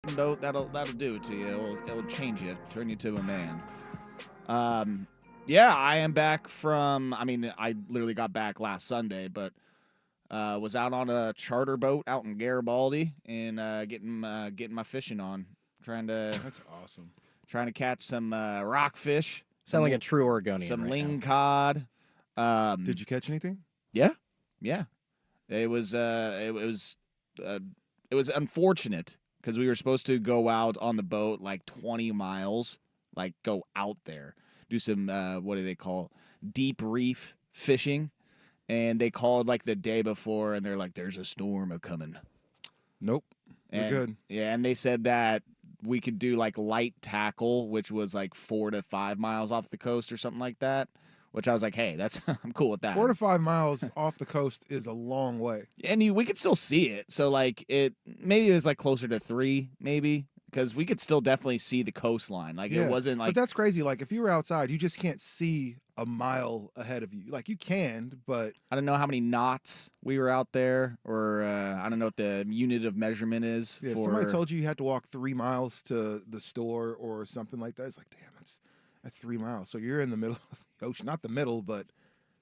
fishing boat, that'll do it to you. It'll change you, turn you to a man. Yeah, I am back from. I mean, I literally got back last Sunday, but was out on a charter boat out in Garibaldi and getting my fishing on, trying to That's awesome. catch some rockfish, Sound like a true Oregonian some right now. lingcod. Did you catch anything? Yeah, yeah. It was it was unfortunate because we were supposed to go out on the boat like 20 miles, like go out there, do some what do they call deep reef fishing, and they called like the day before, and they're like, "There's a storm a coming." Nope. We're And good. yeah, and they said that we could do like light tackle, which was like 4 to 5 miles off the coast or something like that. Which I was like, hey, that's I'm cool with that. 4 to 5 miles off the coast is a long way. And we could still see it. So like maybe it was like closer to 3, maybe, because we could still definitely see the coastline. Like Yeah, it wasn't like but that's crazy. Like if you were outside, you just can't see a mile ahead of you. Like you can, but I don't know how many knots we were out there, or I don't know what the unit of measurement is. yeah, if for somebody told you had to walk 3 miles to the store or something like that, it's like, damn, that's 3 miles. So you're in the middle of the ocean, not the middle, but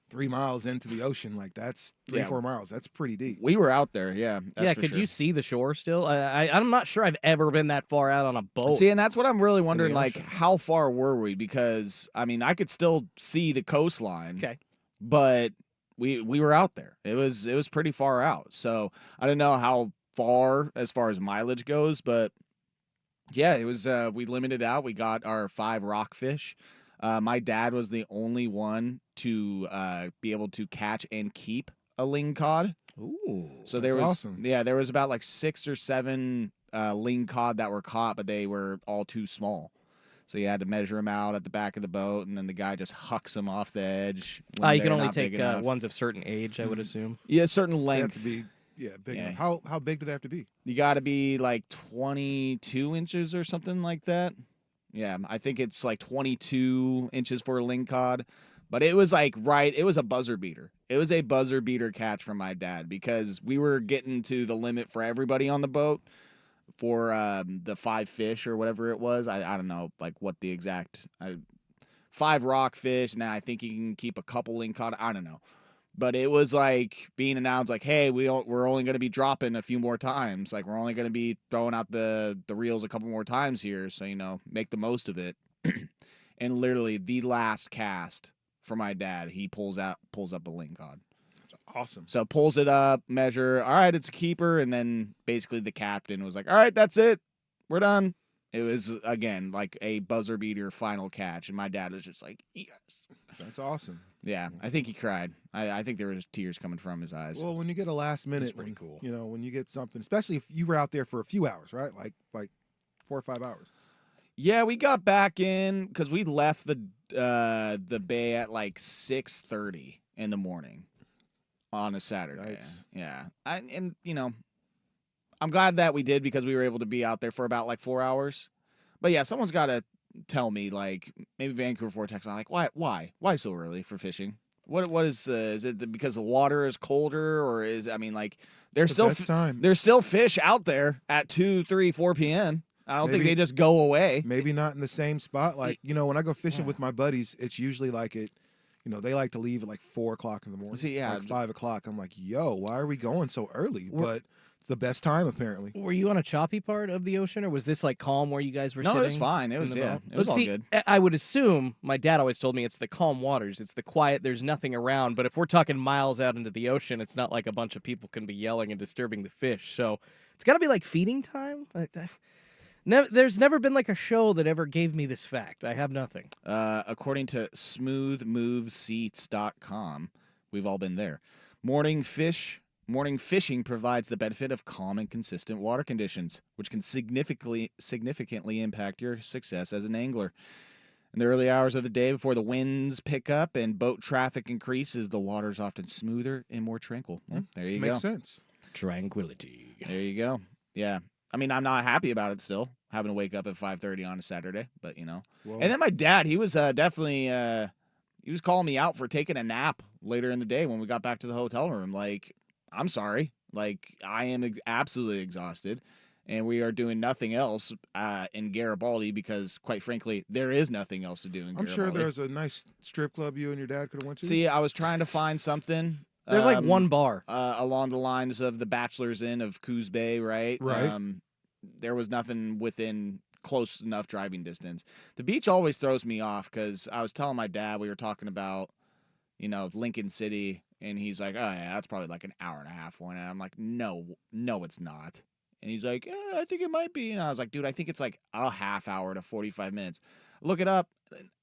3 miles into the ocean. Like that's 3 Yeah. 4 miles. That's pretty deep. we were out there, yeah. That's for Could sure. you see the shore still? I'm not sure I've ever been that far out on a boat. See, and that's what I'm really wondering. Like, ocean. how far were we? Because I mean, I could still see the coastline. Okay. But we were out there. It was pretty far out. So I don't know how far as mileage goes, but yeah, it was. We limited out. We got our 5 rockfish. My dad was the only one to be able to catch and keep a lingcod. Ooh. So there That's was awesome. yeah, there was about like 6 or 7 lingcod that were caught, but they were all too small. So you had to measure them out at the back of the boat, and then the guy just hucks them off the edge. when You can they're only not big take enough. ones of certain age, I would assume. Yeah, certain They have length. to be big Yeah. enough. How big do they have to be? You got to be like 22 inches or something like that. Yeah, I think it's like 22 inches for a lingcod. But it was like it was a buzzer beater. It was a buzzer beater catch from my dad because we were getting to the limit for everybody on the boat for the 5 fish or whatever it was. I don't know like what the exact 5 rockfish. Now I think you can keep a couple lingcod. I don't know. But it was like being announced like, hey, we're only going to be dropping a few more times. Like we're only going to be throwing out the reels a couple more times here. So, make the most of it. And literally the last cast for my dad, he pulls up a lingcod. That's awesome. So pulls it up, measure, all right, it's a keeper. And then basically the captain was like, all right, that's it. We're done. It was, again, like a buzzer beater final catch. And my dad was just like, yes. That's awesome. Yeah, I think he cried. I think there was tears coming from his eyes. Well, when you get a last minute, pretty cool. When you get something, especially if you were out there for a few hours, right? Like 4 or 5 hours. Yeah, we got back in because we left the bay at like 6:30 in the morning on a Saturday. Yikes. Yeah, I'm glad that we did because we were able to be out there for about like 4 hours. But yeah, someone's got to tell me, like maybe Vancouver Vortex. I'm like, why so early for fishing? What is it because the water is colder or there's The best time. there's still fish out there at 2, 3, 4 p.m. I don't think Maybe- they just go away. Maybe not in the same spot. Like, when I go fishing with my buddies, it's usually like they like to leave at like 4 o'clock in the morning. See, yeah. Like 5 o'clock. I'm like, yo, why are we going so early? But it's the best time apparently. Were you on a choppy part of the ocean, or was this like calm where you guys were No, sitting? it was fine. It in was the boat? it was Let's all see, good. I would assume, my dad always told me it's the calm waters, it's the quiet, there's nothing around. But if we're talking miles out into the ocean, it's not like a bunch of people can be yelling and disturbing the fish. So it's got to be like feeding time. There's never been like a show that ever gave me this fact. I have nothing. According to smoothmoveseats.com, we've all been there. Morning fishing provides the benefit of calm and consistent water conditions, which can significantly impact your success as an angler. In the early hours of the day before the winds pick up and boat traffic increases, the water's often smoother and more tranquil. Well, there you go. Makes sense. Tranquility. There you go. Yeah. I mean, I'm not happy about it still, having to wake up at 5:30 on a Saturday, but Well, And then my dad, he was definitely he was calling me out for taking a nap later in the day when we got back to the hotel room. Like, I'm sorry. Like, I am absolutely exhausted. and we are doing nothing else in Garibaldi because, quite frankly, there is nothing else to do in I'm Garibaldi. sure there's a nice strip club you and your dad could have went to. See, I was trying to find something. There's like one bar. Along the lines of the Bachelor's Inn of Coos Bay, right? Right. There was nothing within close enough driving distance. The beach always throws me off because I was telling my dad, we were talking about, Lincoln City, and he's like, oh, yeah, that's probably like an hour and a half one. And I'm like, no, it's not. And he's like, I think it might be. And I was like, dude, I think it's like a half hour to 45 minutes. Look it up,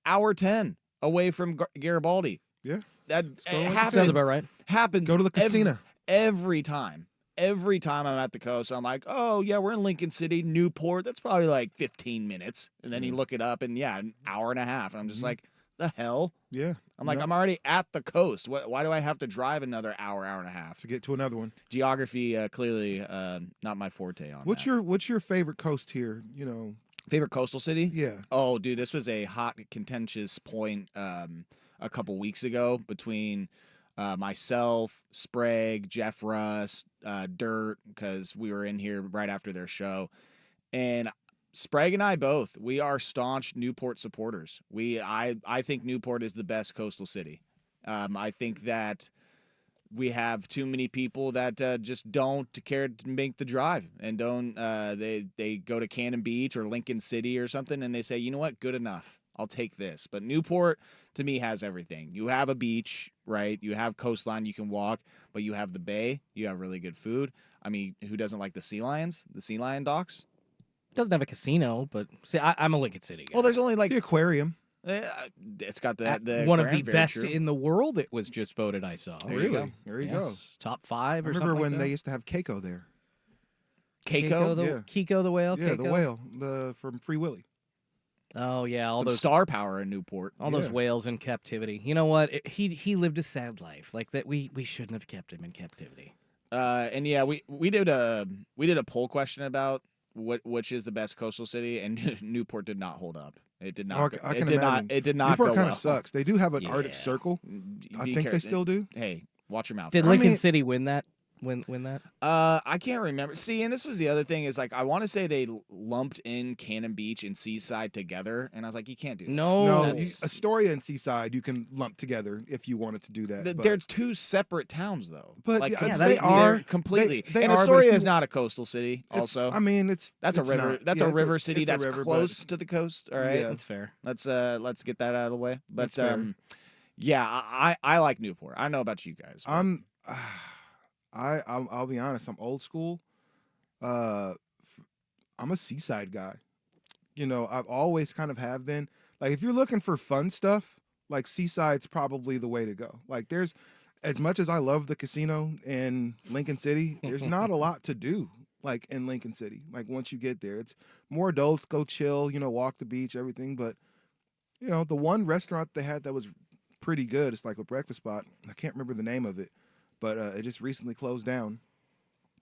hour 10 away from Garibaldi. Yeah. That Sounds happens. about right. Happens. Go to the casino. Every time. Every time I'm at the coast, I'm like, oh, yeah, we're in Lincoln City, Newport. That's probably like 15 minutes. And then you look it up, and yeah, an hour and a half. And I'm just like, the hell? Yeah. I'm like, I'm already at the coast. Why do I have to drive another hour and a half? To get to another one. Geography, clearly not my forte on What's your favorite coast here? favorite coastal city? Yeah. Oh, dude, this was a hot, contentious point a couple weeks ago between myself, Sprague, Jeff Russ, Dirt, because we were in here right after their show. And Sprague and I both, we are staunch Newport supporters. I think Newport is the best coastal city. I think that we have too many people that just don't care to make the drive and don't they go to Cannon Beach or Lincoln City or something and they say, you know what, good enough. I'll take this. But Newport, to me, has everything. You have a beach, right? You have coastline you can walk, but you have the bay. You have really good food. I mean, who doesn't like the sea lions? The sea lion docks? Doesn't have a casino, but see, I'm a Lincoln City guy. Well, there's only like The aquarium. it's got the one of the aquarium, very best true. in the world. It was just voted. I saw. There you go. Really? There you go. Yes, top 5 I or remember something when like they that. used to have Keiko there. Keiko, the Yeah. Kiko the whale. Yeah, Keiko? the whale, from Free Willy. Oh yeah, all some those star power in Newport. all those Yeah. whales in captivity. You know what? He lived a sad life. Like that, we shouldn't have kept him in captivity. And yeah, we did a poll question about which is the best coastal city, and Newport did not hold up. It did not. Oh, I it can did imagine. not. It did not Newport go kind of well. sucks. They do have an Yeah. Arctic Circle. Be I think they still do. Hey, watch your mouth. Did I Lincoln mean- City win that? Win that? I can't remember. See, and this was the other thing is like I want to say they lumped in Cannon Beach and Seaside together, and I was like, you can't do that. No, No, that's- Astoria and Seaside you can lump together if you wanted to do that. but- They're two separate towns, though. But, like, yeah, they they're are. completely. They and are, but Astoria if you- is not a coastal city. it's- Also, I mean, that's it's a river. not. That's Yeah, a it's river city it's a that's river, but close to the coast. All right, Yeah. that's fair. let's get that out of the way. But That's fair. yeah, I like Newport. I don't know about you guys. but- I'll be honest. I'm old school. I'm a Seaside guy. I've always kind of have been. Like, if you're looking for fun stuff, like Seaside's probably the way to go. Like, there's as much as I love the casino in Lincoln City, there's not a lot to do. Like in Lincoln City, like once you get there, it's more adults go chill, walk the beach, everything. But the one restaurant they had that was pretty good. It's like a breakfast spot. I can't remember the name of it. But it just recently closed down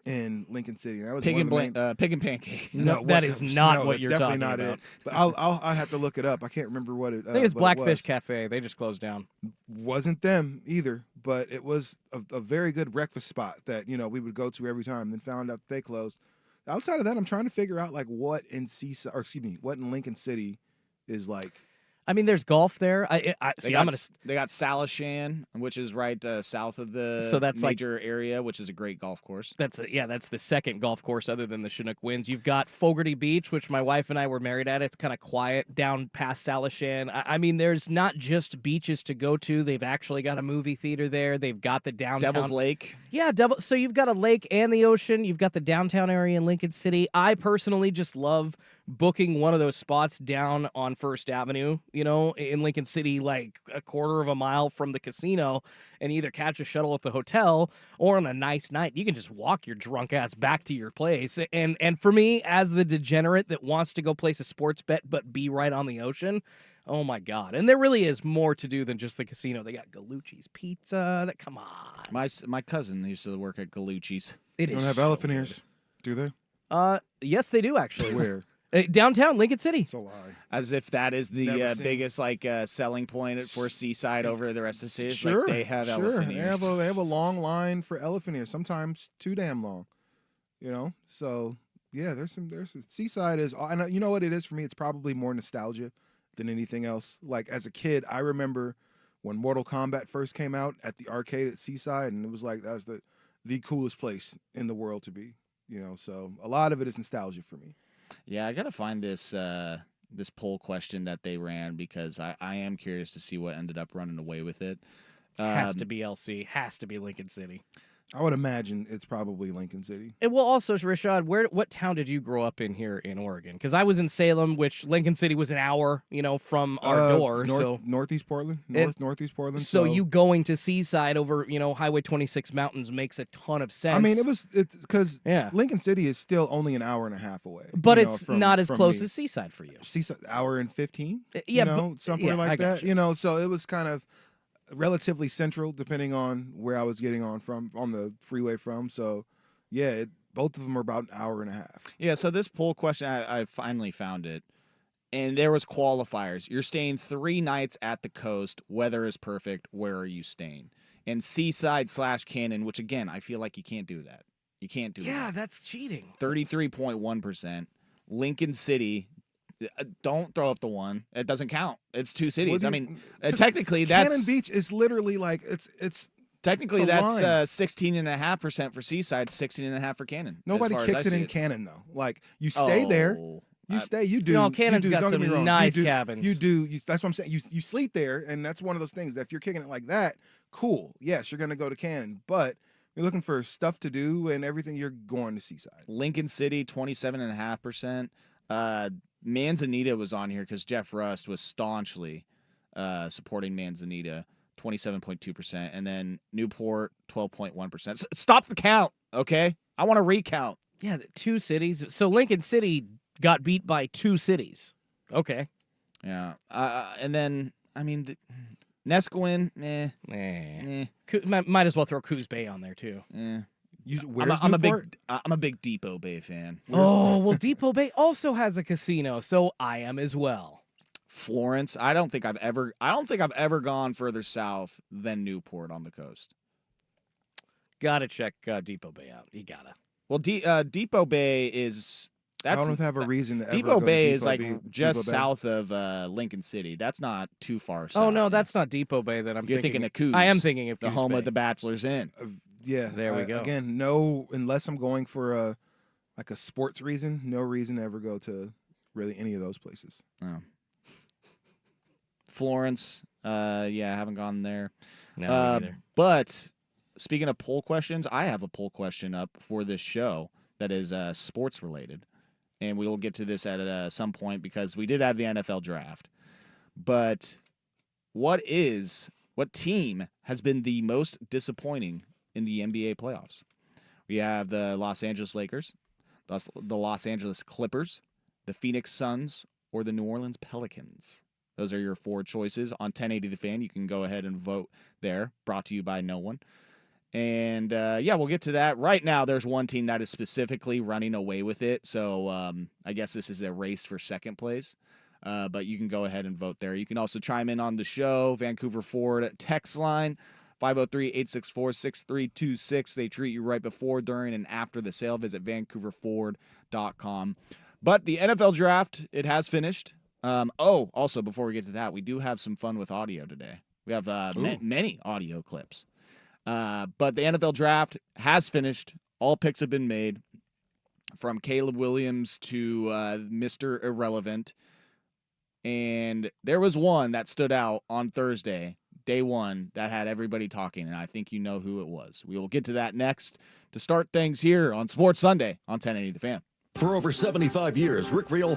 in Lincoln City. That was Pig one and of the main- pig and pancake. No, it that wasn't. is not No, what it's you're definitely talking not about. it. But I'll have to look it up. I can't remember what it. I think it's what it Blackfish was. Cafe. They just closed down. Wasn't them either, but it was a very good breakfast spot that we would go to every time. Then found out they closed. Outside of that, I'm trying to figure out like what in what in Lincoln City is like. I mean, there's golf there. They See. got, I'm gonna. they got Salishan, which is right south of the So that's like- major area, which is a great golf course. That's the second golf course other than the Chinook Winds. You've got Fogarty Beach, which my wife and I were married at. It's kind of quiet down past Salishan. I mean, there's not just beaches to go to. They've actually got a movie theater there. They've got the downtown. Devil's Lake. Yeah, So you've got a lake and the ocean. You've got the downtown area in Lincoln City. I personally just love booking one of those spots down on First Avenue, in Lincoln City, like a quarter of a mile from the casino, and either catch a shuttle at the hotel or on a nice night, you can just walk your drunk ass back to your place. And for me, as the degenerate that wants to go place a sports bet but be right on the ocean, oh my God. And there really is more to do than just the casino. They got Gallucci's Pizza. Come on. My cousin used to work at Gallucci's. It They don't is have so elephant good. ears, do they? Yes, they do actually. Where? Downtown Lincoln City. It's a lie. As if that is the Never seen. biggest selling point for Seaside over the rest of the city. It's Sure, like they have sure. elephant They ears. have a long line for elephant ears. Sometimes too damn long. So Yeah, there's Seaside is, and you know what it is for me? It's probably more nostalgia than anything else. Like as a kid, I remember when Mortal Kombat first came out at the arcade at Seaside, and it was like that was the coolest place in the world to be. So a lot of it is nostalgia for me. Yeah, I gotta find this poll question that they ran because I am curious to see what ended up running away with it. Has to be LC. Has to be Lincoln City. I would imagine it's probably Lincoln City. And well, also, Rashad, what town did you grow up in here in Oregon? Because I was in Salem, which Lincoln City was an hour, from our door. Northeast Portland, Northeast Portland. So you going to Seaside over, Highway 26 mountains makes a ton of sense. I mean, it's because Yeah. Lincoln City is still only an hour and a half away, but you know, it's from- not as from close me. as Seaside for you. Seaside, hour and 15. Yeah, somewhere yeah, I like got that. you. So it was kind of relatively central, depending on where I was getting on the freeway from. So, yeah, both of them are about an hour and a half. Yeah, so this poll question, I finally found it, and there was qualifiers. You're staying 3 nights at the coast. Weather is perfect. Where are you staying? And Seaside/Cannon, which again, I feel like you can't do that. You can't do Yeah, that. that's cheating. 33.1%. Lincoln City. Don't throw up the one. It doesn't count. It's 2 cities. Well, I mean, 'cause technically Cannon that's Beach is literally like it's technically it's a that's line. 16.5% for Seaside, 16.5 for Cannon. as nobody far as I kicks it see in Cannon though. Like you stay there. Oh, You I- stay. You do. No, you Cannon's do, got don't get me some wrong. nice you do, cabins. You do. That's what I'm saying. You sleep there, and that's one of those things that if you're kicking it like that, cool. Yes, you're gonna go to Cannon, but you're looking for stuff to do and everything. You're going to Seaside. Lincoln City, 27.5%. Manzanita was on here because Jeff Rust was staunchly supporting Manzanita, 27.2%. And then Newport, 12.1%. Stop the count, okay? I want to recount. Yeah, 2 cities. So Lincoln City got beat by 2 cities. Okay. Yeah. And then, I mean, Nesquin, Might as well throw Coos Bay on there too. Where's I'm Newport? a big Depot Bay fan. Oh, well, Depot Bay also has a casino, so I am as well. Florence, I don't think I've ever gone further south than Newport on the coast. Gotta check Depot Bay out. You gotta. Well, Depot Bay is I don't have a reason to ever Depot go to Bay Depot is like Bay- just Depot Bay. south of Lincoln City. That's not too far south. Oh no, that's not Depot Bay that I'm You're thinking. thinking of Coos. I am thinking of the Coos home Bay. of the Bachelor's Inn. Yeah, There we go. Again, no, unless I'm going for a sports reason, no reason to ever go to really any of those places. Oh. Florence, I haven't gone there. No, me neither. But speaking of poll questions, I have a poll question up for this show that is sports related, and we will get to this at some point because we did have the NFL draft. But what team has been the most disappointing in the NBA playoffs? We have the Los Angeles Lakers, the Los Angeles Clippers, the Phoenix Suns, or the New Orleans Pelicans. Those are your 4 choices on 1080 The Fan. You can go ahead and vote there. Brought to you by no one. And, we'll get to that. Right now, there's one team that is specifically running away with it. So I guess this is a race for second place. But you can go ahead and vote there. You can also chime in on the show. Vancouver Ford text line, 503-864-6326. They treat you right before, during, and after the sale. Visit vancouverford.com. But the NFL draft, it has finished. Also, before we get to that, we do have some fun with audio today. We have many audio clips. But the NFL draft has finished. All picks have been made, from Caleb Williams to Mr. Irrelevant. And there was one that stood out on Thursday, day 1, that had everybody talking, and I think you know who it was. We will get to that next to start things here on Sports Sunday on 1080 The Fan. For over 75 years, Rick Riel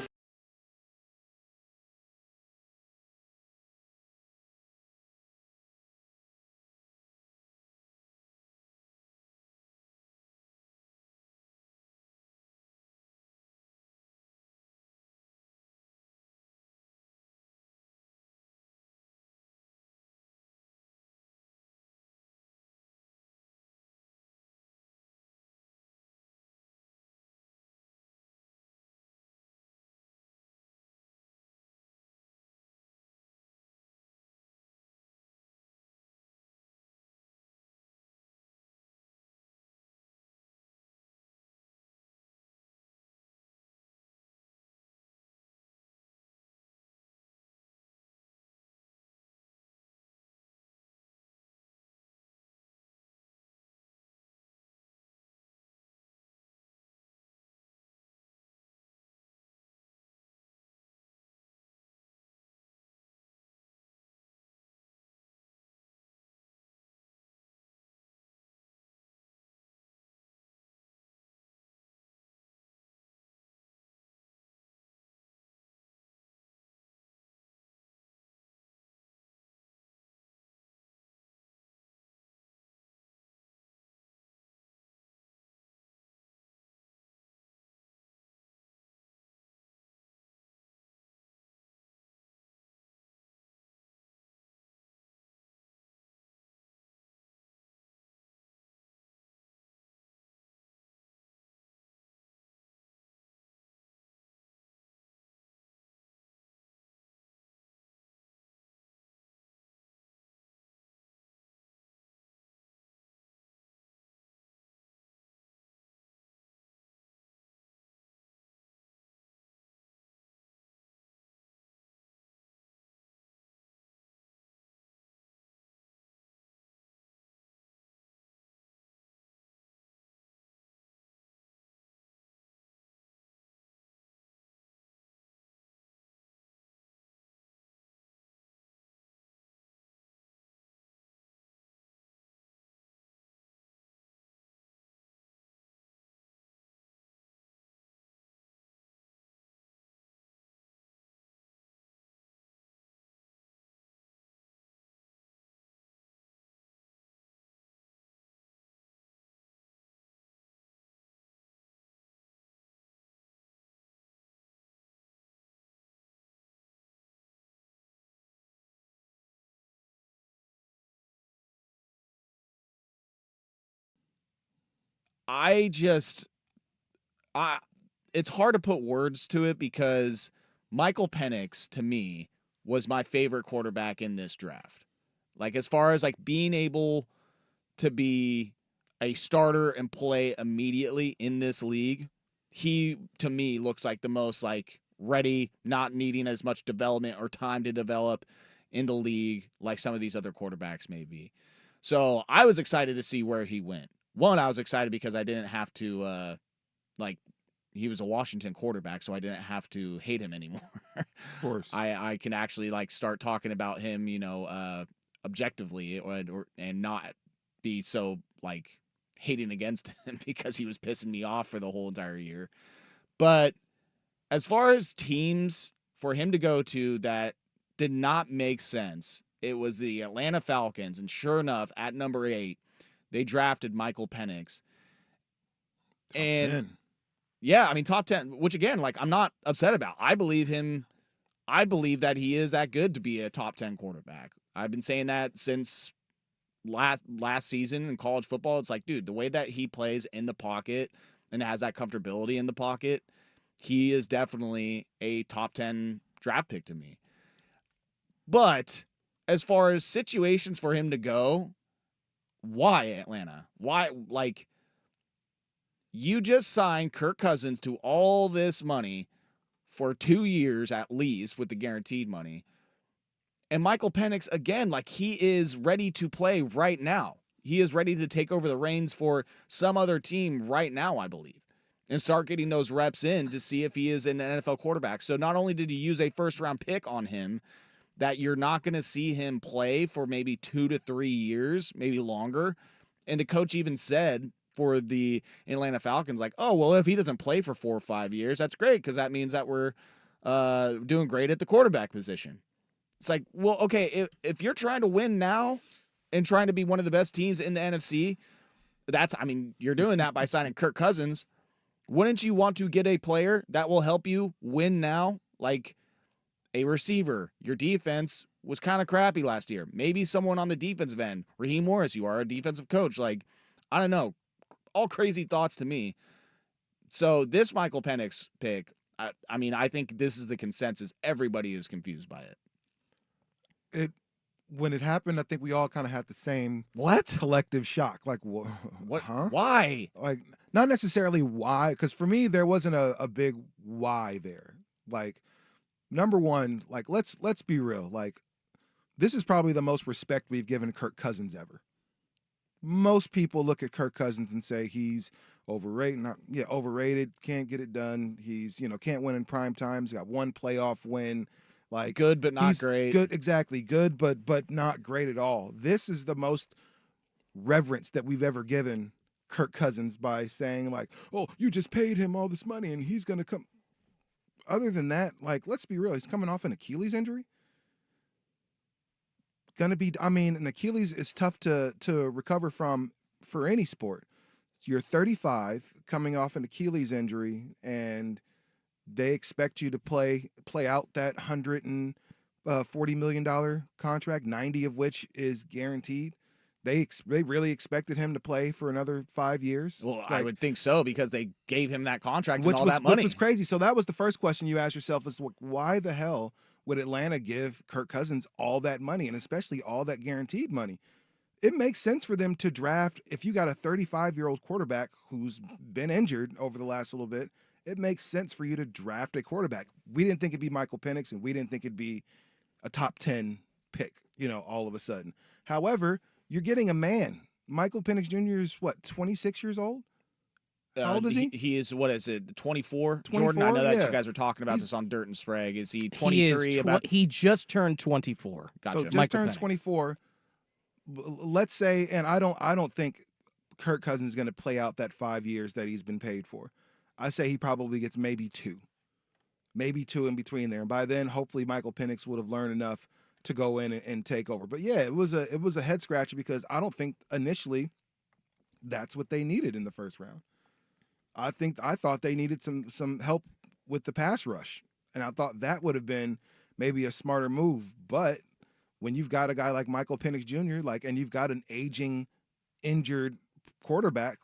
I just I it's hard to put words to it because Michael Penix to me was my favorite quarterback in this draft. Like as far as like being able to be a starter and play immediately in this league, he to me looks like the most like ready, not needing as much development or time to develop in the league like some of these other quarterbacks may be. So I was excited to see where he went. One, I was excited because I didn't have to like he was a Washington quarterback, so I didn't have to hate him anymore. Of course. I can actually like start talking about him, objectively and not be so like hating against him because he was pissing me off for the whole entire year. But as far as teams for him to go to that did not make sense, it was the Atlanta Falcons, and sure enough, at number 8, they drafted Michael Penix. Top And 10. yeah, I mean top 10, which again, like I'm not upset about. I believe him. I believe that he is that good to be a top 10 quarterback. I've been saying that since last season in college football. It's like, dude, the way that he plays in the pocket and has that comfortability in the pocket, he is definitely a top 10 draft pick to me. But as far as situations for him to go, why Atlanta? Why, like, you just signed Kirk Cousins to all this money for 2 years at least with the guaranteed money. And Michael Penix, again, like he is ready to play right now. He is ready to take over the reins for some other team right now, I believe, and start getting those reps in to see if he is an NFL quarterback. So not only did he use a first-round pick on him, that you're not going to see him play for maybe 2 to 3 years, maybe longer. And the coach even said for the Atlanta Falcons, like, oh, well, if he doesn't play for 4 or 5 years, that's great because that means that we're doing great at the quarterback position. It's like, well, okay, if you're trying to win now and trying to be one of the best teams in the NFC, you're doing that by signing Kirk Cousins. Wouldn't you want to get a player that will help you win now? Like a receiver. Your defense was kind of crappy last year. Maybe someone on the defensive end. Raheem Morris, you are a defensive coach. Like, I don't know. All crazy thoughts to me. So this Michael Penix pick, I think this is the consensus. Everybody is confused by it. When it happened, I think we all kind of had the same What? collective shock. Like, What? huh? Why? Like, not necessarily why, because for me, there wasn't a big why there. Like, number one, like, let's be real. Like, this is probably the most respect we've given Kirk Cousins ever. Most people look at Kirk Cousins and say he's overrated. Overrated. Can't get it done. He's, can't win in prime time. He's got one playoff win. Like, Good, but not he's great. Good, exactly. Good, but not great at all. This is the most reverence that we've ever given Kirk Cousins by saying, like, oh, you just paid him all this money and he's going to come. Other than that, like, let's be real. He's coming off an Achilles injury. An Achilles is tough to recover from for any sport. You're 35, coming off an Achilles injury, and they expect you to play out that $140 million contract, 90 of which is guaranteed. They really expected him to play for another 5 years. Well, I would think so because they gave him that contract and all that which money. was crazy. So that was the first question you asked yourself: is why the hell would Atlanta give Kirk Cousins all that money, and especially all that guaranteed money? It makes sense for them to draft, if you got a 35-year-old quarterback who's been injured over the last little bit, it makes sense for you to draft a quarterback. We didn't think it'd be Michael Penix, and we didn't think it'd be a top 10 pick, all of a sudden. However, you're getting a man. Michael Penix Jr. is, 26 years old? How old is he? He is, 24? 24, Jordan, I know that yeah. you guys are talking about this on Dirt and Sprague. Is he 23? He is he just turned 24. Gotcha. So just Michael turned Penix. 24. Let's say, and I don't think Kirk Cousins is going to play out that 5 years that he's been paid for. I say he probably gets maybe two in between there. And by then, hopefully Michael Penix would have learned enough to go in and take over. But yeah, it was a head scratcher because I don't think initially that's what they needed in the first round. I thought they needed some help with the pass rush, and I thought that would have been maybe a smarter move. But when you've got a guy like Michael Penix Jr., and you've got an aging, injured quarterback,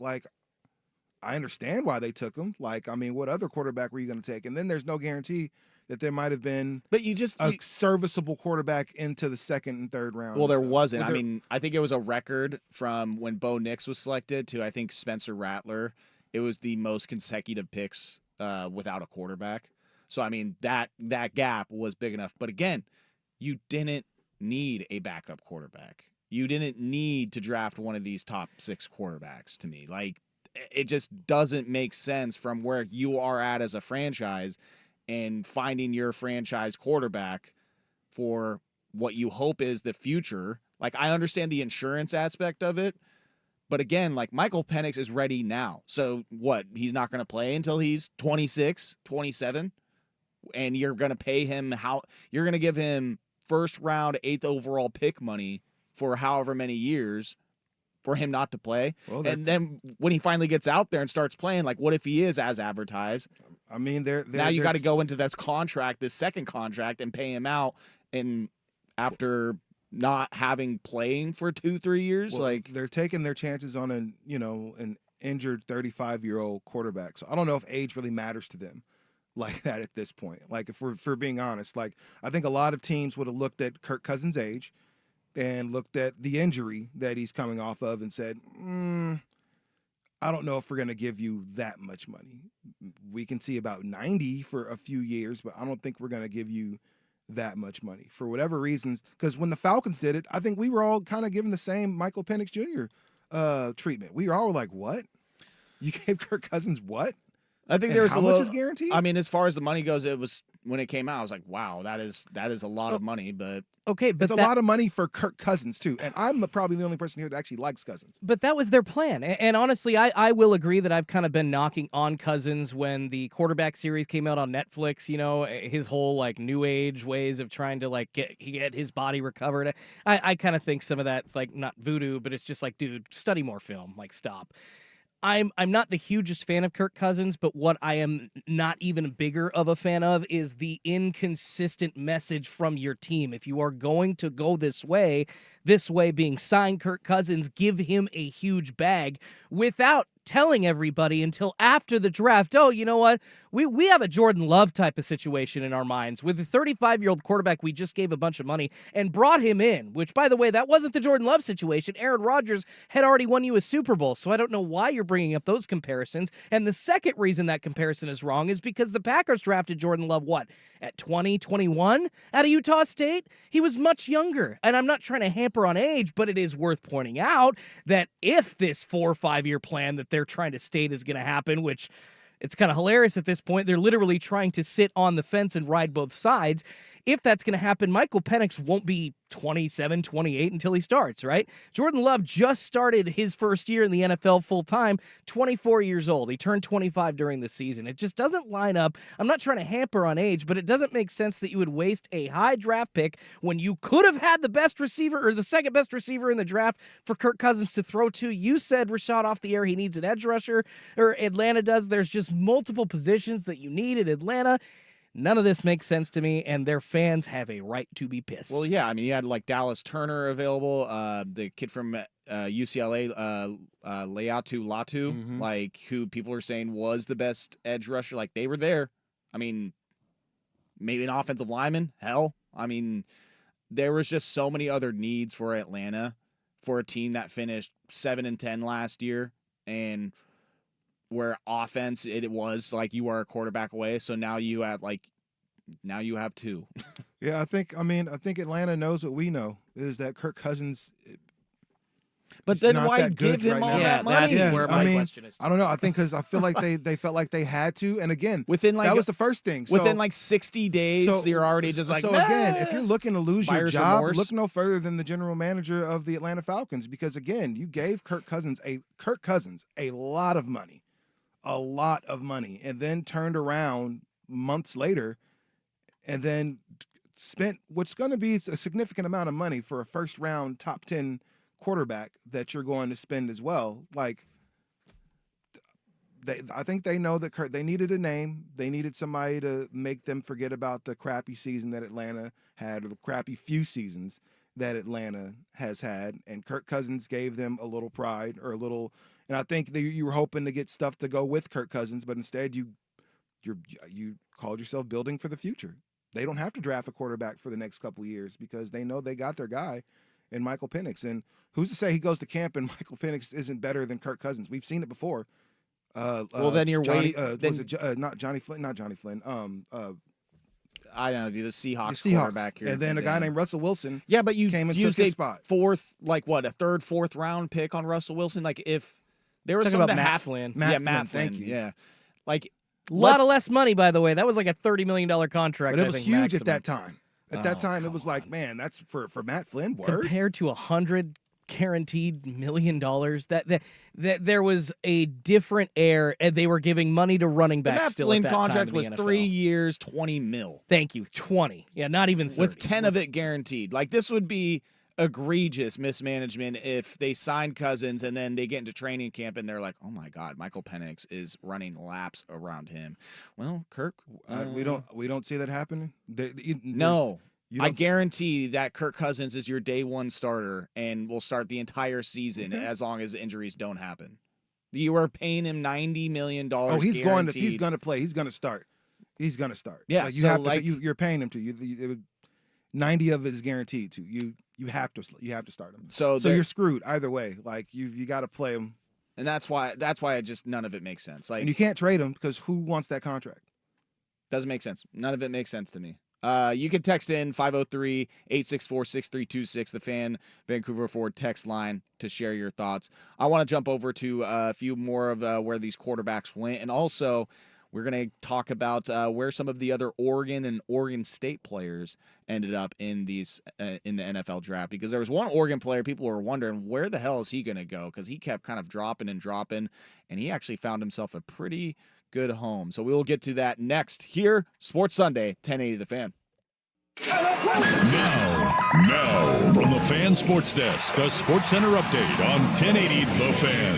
I understand why they took him. Like, I mean, what other quarterback were you going to take? And then there's no guarantee that there might have been But you just a serviceable quarterback into the second and third round. well, or there so. wasn't. Was I there- mean, I think it was a record from when Bo Nix was selected to I think Spencer Rattler. It was the most consecutive picks without a quarterback. So I mean that gap was big enough. But again, you didn't need a backup quarterback. You didn't need to draft one of these top 6 quarterbacks. To me, like it just doesn't make sense from where you are at as a franchise and finding your franchise quarterback for what you hope is the future. Like I understand the insurance aspect of it, but again, like Michael Penix is ready now. So what? He's not going to play until he's 26, 27, and you're going to pay him you're going to give him first round 8th overall pick money for however many years for him not to play. Well, And then when he finally gets out there and starts playing, like what if he is as advertised? I mean, they're Now you got to go into this contract, this second contract, and pay him out. And after not having playing for 2-3 years, well, like they're taking their chances on an injured 35-year-old quarterback. So I don't know if age really matters to them like that at this point. Like if we're being honest, like I think a lot of teams would have looked at Kirk Cousins' age and looked at the injury that he's coming off of and said, I don't know if we're going to give you that much money. We can see about 90 for a few years, but I don't think we're going to give you that much money for whatever reasons. Because when the Falcons did it, I think we were all kind of given the same Michael Penix Jr. Treatment. We were all like, what? You gave Kirk Cousins what? I think And there was how a much little, is guaranteed? I mean, as far as the money goes, it was when it came out, I was like, wow, that is a lot of money. But Okay, but It's a lot of money for Kirk Cousins too, and I'm probably the only person here that actually likes Cousins. But that was their plan. And honestly, I will agree that I've kind of been knocking on Cousins when the quarterback series came out on Netflix, you know, his whole like new age ways of trying to like get his body recovered. I kind of think some of that's like not voodoo, but it's just like, dude, study more film, like stop. I'm not the hugest fan of Kirk Cousins, but what I am not even bigger of a fan of is the inconsistent message from your team. If you are going to go this way being sign Kirk Cousins, give him a huge bag without telling everybody until after the draft, oh, you know what? We have a Jordan Love type of situation in our minds with the 35-year-old quarterback we just gave a bunch of money and brought him in, which, by the way, that wasn't the Jordan Love situation. Aaron Rodgers had already won you a Super Bowl, so I don't know why you're bringing up those comparisons. And the second reason that comparison is wrong is because the Packers drafted Jordan Love, what, at 20, 21 out of Utah State? He was much younger. And I'm not trying to hamper on age, but it is worth pointing out that if this 4 or 5 year plan that they're trying to state is going to happen, which it's kind of hilarious at this point, they're literally trying to sit on the fence and ride both sides. If that's going to happen, Michael Penix won't be 27, 28 until he starts, right? Jordan Love just started his first year in the NFL full-time, 24 years old. He turned 25 during the season. It just doesn't line up. I'm not trying to hamper on age, but it doesn't make sense that you would waste a high draft pick when you could have had the best receiver or the second best receiver in the draft for Kirk Cousins to throw to. You said, Rashad, off the air, he needs an edge rusher, or Atlanta does. There's just multiple positions that you need in Atlanta. None of this makes sense to me, and their fans have a right to be pissed. well, yeah, I mean, you had like Dallas Turner available, the kid from UCLA, Leatu Latu, Mhm. like who people are saying was the best edge rusher. Like they were there. I mean, maybe an offensive lineman. Hell, I mean, there was just so many other needs for Atlanta for a team that finished 7-10 last year, and where offense it was like you are a quarterback away. So now you have two. Yeah, I think Atlanta knows what we know is that Kirk Cousins. But He's then not why that good give him right all now. that money? That's where I my mean, question is. I don't know. I think because I feel like they felt like they had to, and again, Within like that was the first thing. So, within like 60 days, you're already just like. So again, if you're looking to lose your Buyer's job, remorse. look no further than the general manager of the Atlanta Falcons, because again, you gave Kirk Cousins a lot of money, and then turned around months later, and then spent what's going to be a significant amount of money for a first round top 10 quarterback that you're going to spend as well. Like, I think they know that they needed a name. They needed somebody to make them forget about the crappy season that Atlanta had, or the crappy few seasons that Atlanta has had. And Kirk Cousins gave them a little pride, or a little And I think that you were hoping to get stuff to go with Kirk Cousins, but instead you called yourself building for the future. They don't have to draft a quarterback for the next couple of years because they know they got their guy in Michael Penix. And who's to say he goes to camp and Michael Penix isn't better than Kirk Cousins? We've seen it before. Well, then you're Johnny, then was it not Johnny Flynn? Not Johnny Flynn. I don't know, the Seahawks, The Seahawks. quarterback here. And then a guy named Russell Wilson. Yeah, but you came and used took his a spot. third, fourth round pick on Russell Wilson. Like if there was Talking something about to Matt Flynn. Matt Flynn. Thank you. Yeah, like A lot of less money, by the way. That was like a $30 million contract. But it I was think, huge maximum. at that time. At that Oh, time, it come was like, on. man, that's for Matt Flynn. Word. Compared to $100 guaranteed $1 million, that there was a different air, and they were giving money to running the backs. Matt still Flynn at that contract time in was the 3 NFL. years, $20 million, Thank you, 20. Yeah, not even 30. with 10 of it guaranteed. Like this would be egregious mismanagement if they signed Cousins and then they get into training camp and they're like, oh my God, Michael Penix is running laps around him. Well, Kirk, we don't see that happening. No. You I don't- guarantee that Kirk Cousins is your day one starter and will start the entire season Okay. as long as injuries don't happen. You are paying him $90 million. Oh, he's going to guaranteed. play. He's going to start. He's going to start. Yeah, like, you so, have to. like- You're paying him to. 90 of it is guaranteed to you. You have to start him. So So there- you're screwed either way. Like you got to play him, and that's why I just none of it makes sense. Like and you can't trade him because who wants that contract? doesn't make sense. None of it makes sense to me. You can text in 503-864-6326, the Fan Vancouver Ford text line to share your thoughts. I want to jump over to a few more of where these quarterbacks went, and also we're going to talk about where some of the other Oregon and Oregon State players ended up in these in the NFL draft, because there was one Oregon player people were wondering where the hell is he going to go, because he kept kind of dropping, and he actually found himself a pretty good home. So we will get to that next here, Sports Sunday, 1080 The Fan. Now, from the Fan Sports Desk, a Sports Center update on 1080 The Fan.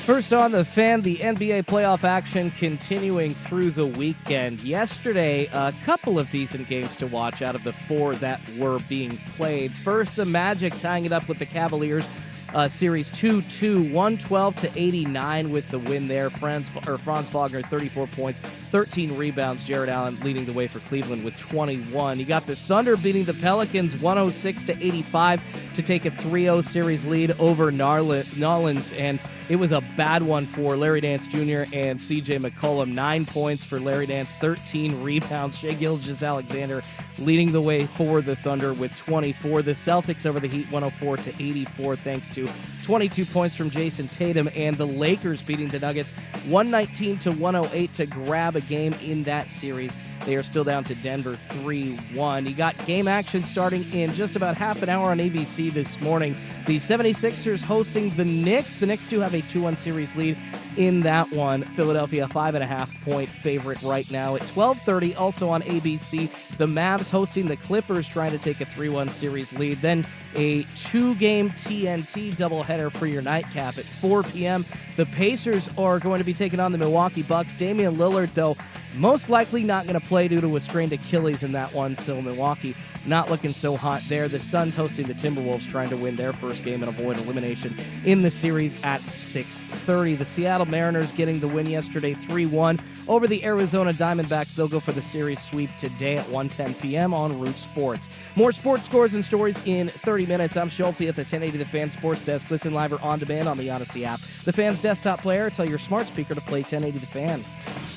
First on The Fan, the NBA playoff action continuing through the weekend. Yesterday, a couple of decent games to watch out of the 4 that were being played. First, the Magic tying it up with the Cavaliers. Series 2-2, 112-89 with the win there. Franz Wagner, 34 points, 13 rebounds. Jared Allen leading the way for Cleveland with 21. You got the Thunder beating the Pelicans 106-85 to take a 3-0 series lead over Nolans, and it was a bad one for Larry Nance Jr. and C.J. McCollum. 9 points for Larry Nance, 13 rebounds. Shai Gilgeous-Alexander leading the way for the Thunder with 24. The Celtics over the Heat 104-84 thanks to 22 points from Jason Tatum, and the Lakers beating the Nuggets 119-108 to grab a game in that series. They are still down to Denver 3-1. You got game action starting in just about half an hour on ABC this morning. The 76ers hosting the Knicks. The Knicks do have a 2-1 series lead in that one. Philadelphia 5.5-point favorite right now at 12:30. Also on ABC, the Mavs hosting the Clippers, trying to take a 3-1 series lead. Then a 2-game TNT doubleheader for your nightcap at 4 p.m. The Pacers are going to be taking on the Milwaukee Bucks. Damian Lillard, though, most likely not going to play due to a strained Achilles in that one, so Milwaukee not looking so hot there. The Suns hosting the Timberwolves, trying to win their first game and avoid elimination in the series at 6:30. The Seattle Mariners getting the win yesterday 3-1 over the Arizona Diamondbacks. They'll go for the series sweep today at 1:10 p.m. on Root Sports. More sports scores and stories in 30 minutes. I'm Schulte at the 1080 The Fan Sports Desk. Listen live or on demand on the Odyssey app. The Fan's desktop player. Tell your smart speaker to play 1080 The Fan.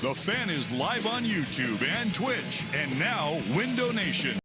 The Fan is live on YouTube and Twitch, and now Window Nation.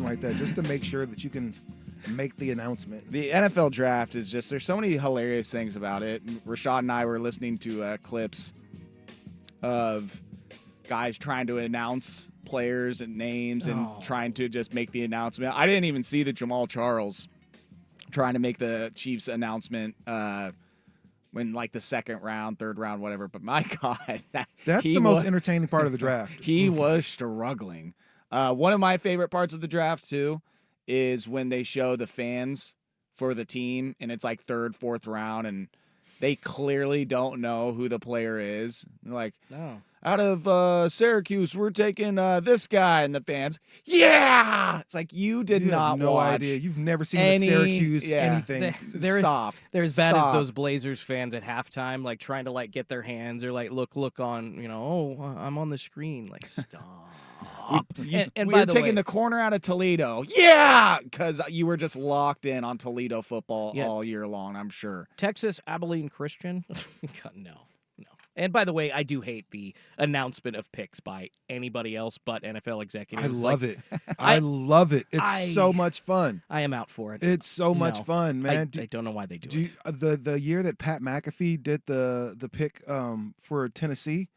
like that, just to make sure that you can make the announcement. The NFL draft is just, there's so many hilarious things about it. Rashad and I were listening to clips of guys trying to announce players and names and trying to just make the announcement. I didn't even see the Jamal Charles trying to make the Chiefs announcement when like the second round, third round, whatever. But my God, That's the most entertaining part of the draft. he was struggling. One of my favorite parts of the draft too is when they show the fans for the team and it's like third, fourth round and they clearly don't know who the player is. They're like, out of Syracuse, we're taking this guy, and the fans, yeah! It's like you did not have no watch idea. You've never seen any- a Syracuse yeah. anything. Stop. They're as bad Stop. as those Blazers fans at halftime, like trying to like get their hands or like look on, I'm on the screen. Like, stop. And we by were the taking way, the corner out of Toledo. Yeah! Because you were just locked in on Toledo football all year long, I'm sure. Texas Abilene Christian. God, no. And by the way, I do hate the announcement of picks by anybody else but NFL executives. I love it. I love it. It's so much fun. I am out for it. It's so much fun, man. I don't know why they do it. The year that Pat McAfee did the pick for Tennessee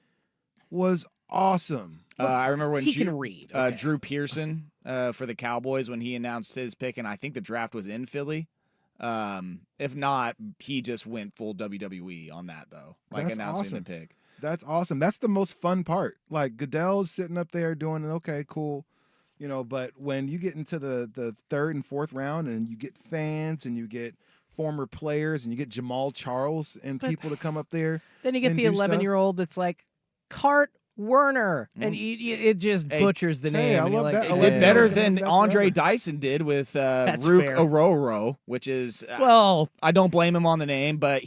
was awesome. I remember when he can read. Okay. Drew Pearson for the Cowboys when he announced his pick, and I think the draft was in Philly. If not, he just went full WWE on that though, like That's announcing awesome. the pick. That's awesome. That's the most fun part. Like Goodell's sitting up there doing okay, cool, But when you get into the third and fourth round, and you get fans, and you get former players, and you get Jamal Charles and people to come up there, Then you get and the do stuff. 11-year-old that's like, Cart Werner, and it just butchers the name. I and you're love like, that. It I did love better that. than That's Andre forever. Dyson did with That's Rook fair. Ororo, which is Well, I don't blame him on the name, but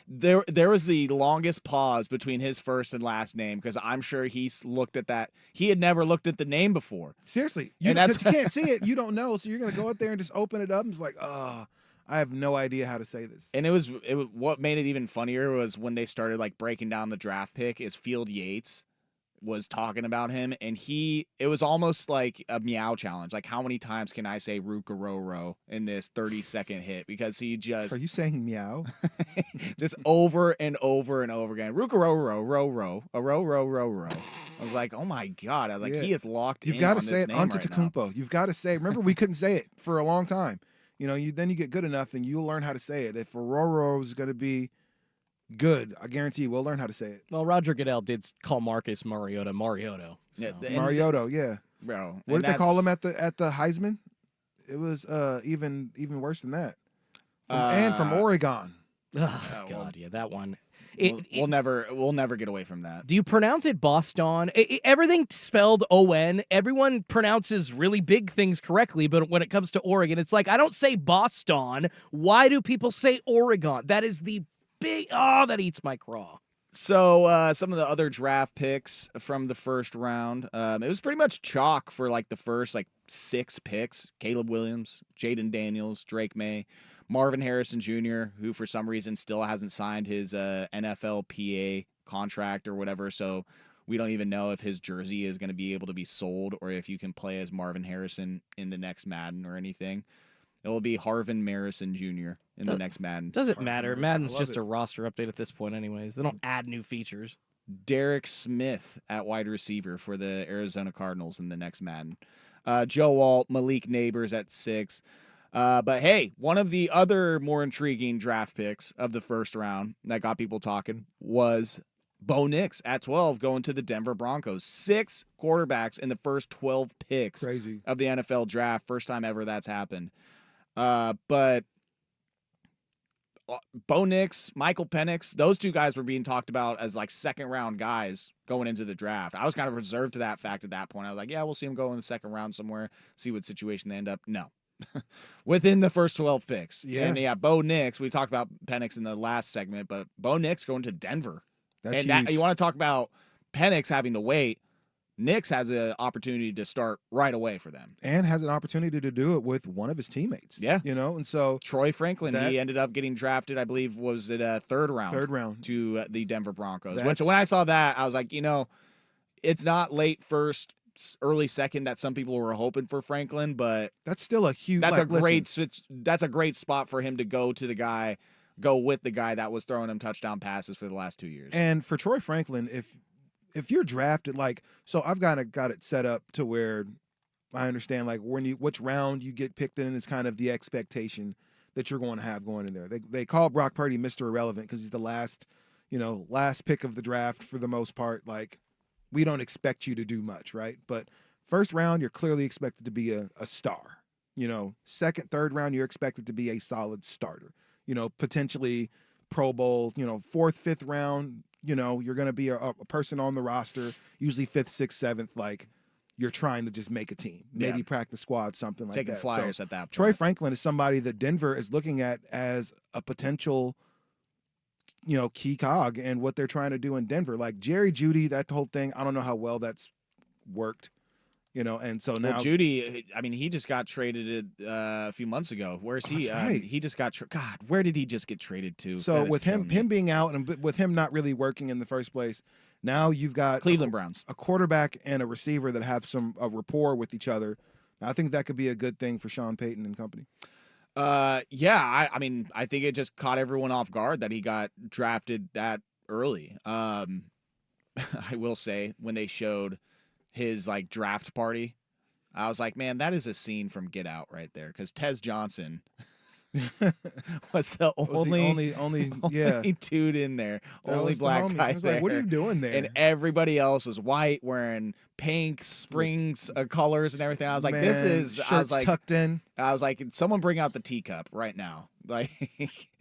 there was the longest pause between his first and last name because I'm sure he's looked at that. He had never looked at the name before. Seriously, And that's- because you can't see it, you don't know, so you're gonna go out there and just open it up and it's like, I have no idea how to say this. And it was what made it even funnier was when they started like breaking down the draft pick is Field Yates was talking about him, and it was almost like a meow challenge. Like, how many times can I say Rukaroro in this 30-second hit? Because he just Are you saying meow? just over and over and over again. Rukaroro, row. I was like, oh my God. I was like, Yeah. he is locked You've in got on to say this it name onto right now. Tecumpo. You've got to say. Remember, we couldn't say it for a long time. Then you get good enough, and you'll learn how to say it. If Aurora is going to be good, I guarantee you, we'll learn how to say it. well, Roger Goodell did call Marcus Mariota Marioto. Yeah, so. and- Mariota, yeah. Bro. What and did they call that's- him at the Heisman? It was even worse than that. And from Oregon. Oh, well, God, yeah, that one. We'll never get away from that. Do you pronounce it Boston? Everything spelled O-N. Everyone pronounces really big things correctly, but when it comes to Oregon, it's like, I don't say Boston. Why do people say Oregon? That is the big, that eats my craw. So some of the other draft picks from the first round, it was pretty much chalk for like the first like 6 picks. Caleb Williams, Jaden Daniels, Drake May, Marvin Harrison Jr., who for some reason still hasn't signed his NFLPA contract or whatever. So we don't even know if his jersey is going to be able to be sold or if you can play as Marvin Harrison in the next Madden or anything. It will be Harvin Marison Jr. in the next Madden. Doesn't matter. Harrison, Madden's I love just it. a roster update at this point anyways. They don't add new features. Derek Smith at wide receiver for the Arizona Cardinals in the next Madden. Joe Alt, Malik Neighbors at 6. But hey, one of the other more intriguing draft picks of the first round that got people talking was Bo Nix at 12 going to the Denver Broncos. 6 quarterbacks in the first 12 picks Crazy. of the NFL draft. First time ever that's happened. But Bo Nix, Michael Penix, those 2 guys were being talked about as like second round guys going into the draft. I was kind of reserved to that fact at that point. I was like, yeah, we'll see him go in the second round somewhere, see what situation they end up. No. Within the first 12 picks. Yeah. And yeah, Bo Nix, we talked about Penix in the last segment, but Bo Nix going to Denver. That's and huge. that, you want to talk about Penix having to wait. Nix has an opportunity to start right away for them. And has an opportunity to do it with one of his teammates. Yeah. And so Troy Franklin, That- he ended up getting drafted, I believe, was it a third round third round. to the Denver Broncos. Which, That's- when I saw that, I was like, it's not late first, early second that some people were hoping for Franklin, but That's still a huge. that's like, a great listen, switch. That's a great spot for him to go with the guy that was throwing him touchdown passes for the last 2 years. And for Troy Franklin, if you're drafted, like, so I've got it set up to where I understand, like, which round you get picked in is kind of the expectation that you're going to have going in there. They call Brock Purdy Mr. Irrelevant because he's the last pick of the draft for the most part. Like, we don't expect you to do much, right? But first round, you're clearly expected to be a star. Second, third round, you're expected to be a solid starter. Potentially Pro Bowl. Fourth, fifth round, you're going to be a person on the roster. Usually fifth, sixth, seventh, like, you're trying to just make a team, maybe practice squad, something like Taking that. flyers at that point. Troy Franklin is somebody that Denver is looking at as a potential, key cog in what they're trying to do in Denver. Like Jerry Jeudy, that whole thing, I don't know how well that's worked, and so now Jeudy, I mean, he just got traded a few months ago. Where's he? That's right. He just got God. Where did he just get traded to? So That is with killing me. him being out and with him not really working in the first place, now you've got Cleveland Browns. a quarterback and a receiver that have a rapport with each other. I think that could be a good thing for Sean Payton and company. Yeah, I mean, I think it just caught everyone off guard that he got drafted that early. I will say when they showed his like draft party, I was like, man, that is a scene from Get Out right there. Because Tez Johnson was the only yeah. dude in there, That only was the black homie. guy I was like, what are you there. doing there? And everybody else was white, wearing pink springs colors and everything. I was like, this Man, is. shirts I was like, tucked in. someone bring out the teacup right now. Like,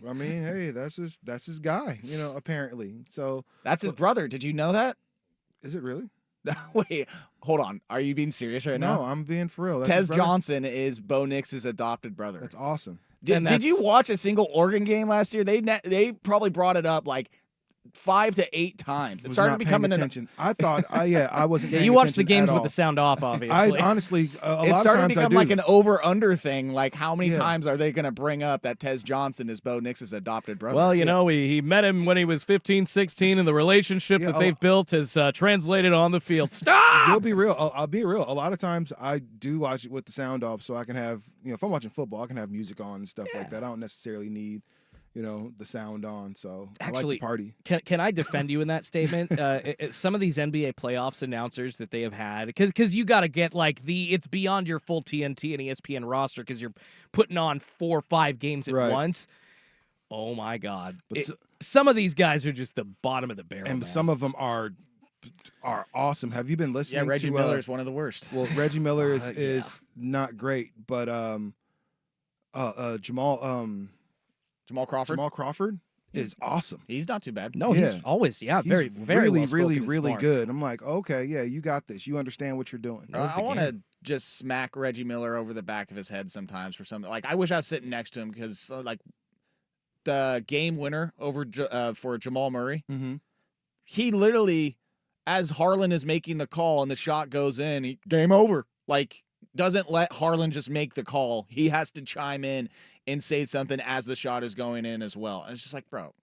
I mean, hey, that's his guy, apparently. So that's his brother. Did you know that? is it really? Wait, hold on. Are you being serious right No, now? I'm being for real. That's his Tez brother? Johnson is Bo Nix's adopted brother. That's awesome. Did you watch a single Oregon game last year? They probably brought it up like 5 to 8 times. It Was started not paying becoming attention. I thought, I wasn't. Yeah, paying you watch the attention games at with all. the sound off, obviously. I honestly, a it lot of started to times I become do. like an over/under thing. Like, how many Yeah. times are they going to bring up that Tez Johnson is Bo Nix's adopted brother? Well, he met him when he was 15, 16, and the relationship Yeah, that they've built has translated on the field. Stop! You'll be real. I'll be real. A lot of times I do watch it with the sound off, so I can have, if I'm watching football, I can have music on and stuff like that. I don't necessarily need, the sound on. So I like Actually, to party. Can I defend you in that statement? Some of these NBA playoffs announcers that they have had, because you got to get like it's beyond your full TNT and ESPN roster because you're putting on 4 or 5 games at Right. once. Oh my God! But Some of these guys are just the bottom of the barrel. And man. some of them are awesome. Have you been listening? yeah, Reggie to, Miller is one of the worst. Well, Reggie Miller Yeah. is not great, but Jamal Crawford. is awesome. He's not too bad. no, he's Yeah. always He's very, very really, well-spoken and really smart. good. I'm like, okay, yeah, you got this. You understand what you're doing. Knows the I want to game. just smack Reggie Miller over the back of his head sometimes for something. Like, I wish I was sitting next to him because, like, the game winner over for Jamal Murray, Mm-hmm. he literally, as Harlan is making the call and the shot goes in, game over. Like, doesn't let Harlan just make the call. He has to chime in and say something as the shot is going in as well. And it's just like, bro,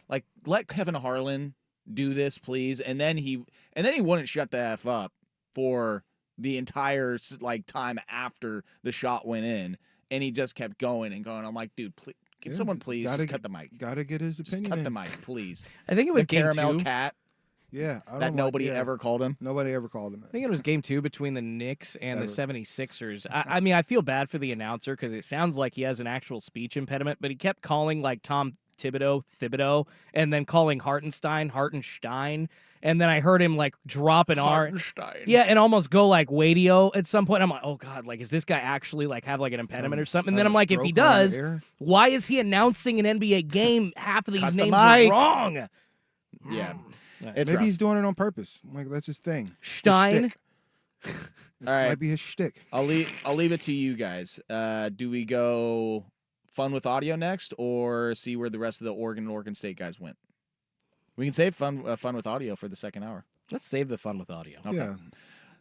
like, let Kevin Harlan do this, please. And then he wouldn't shut the F up for the entire like time after the shot went in, and he just kept going and going. I'm like, dude, please, can Yeah, someone please gotta just cut the mic? Got to get his Just opinion. cut the in. mic, please. I think it was The game caramel 2. cat Yeah, I don't that like- nobody yeah, ever called him. Nobody ever called him. I think it was game 2 between the Knicks and the Never. 76ers. I mean, I feel bad for the announcer because it sounds like he has an actual speech impediment, but he kept calling like Tom Thibodeau, and then calling Hartenstein. And then I heard him like drop an R. Hartenstein. Yeah, and almost go like Wadio at some point. I'm like, oh God, like, is this guy actually like have like an impediment or something? And then Have I'm a like, if he stroke around the does, ear? why is he announcing an NBA game? Half of these Cut the names are mic. wrong. Yeah. Yeah. It's Maybe rough. he's doing it on purpose. Like that's his thing. His Stein. shtick. It All right. might be his shtick. I'll leave it to you guys. Do we go fun with audio next, or see where the rest of the Oregon State guys went? We can save fun with audio for the second hour. Let's save the fun with audio. Okay. Yeah.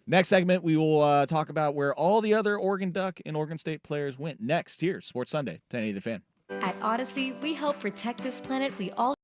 Next segment, we will talk about where all the other Oregon Duck and Oregon State players went. Next, here, Sports Sunday, 1080 The Fan. At Odyssey, we help protect this planet we all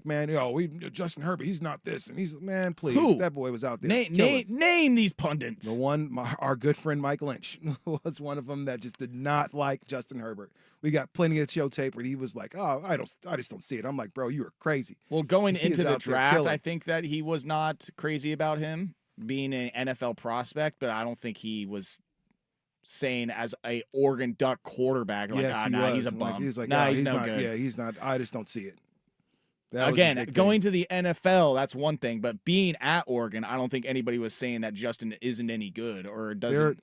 man, Justin Herbert, he's not this, and he's man, please, Who? that boy was out there. Name these pundits. The one, our good friend Mike Lynch was one of them that just did not like Justin Herbert. We got plenty of show tape where he was like, "Oh, I just don't see it." I'm like, "Bro, you are crazy." Well, going He is into the out there draft, killing. I think that he was not crazy about him being an NFL prospect, but I don't think he was saying as a Oregon Duck quarterback, like, Yes, he nah, was. he's a And, bum. he's like, nah, "Oh, he's no not, good. Yeah, he's not. I just don't see it. That was his Again, big thing. going to the NFL, that's one thing, but being at Oregon, I don't think anybody was saying that Justin isn't any good or doesn't.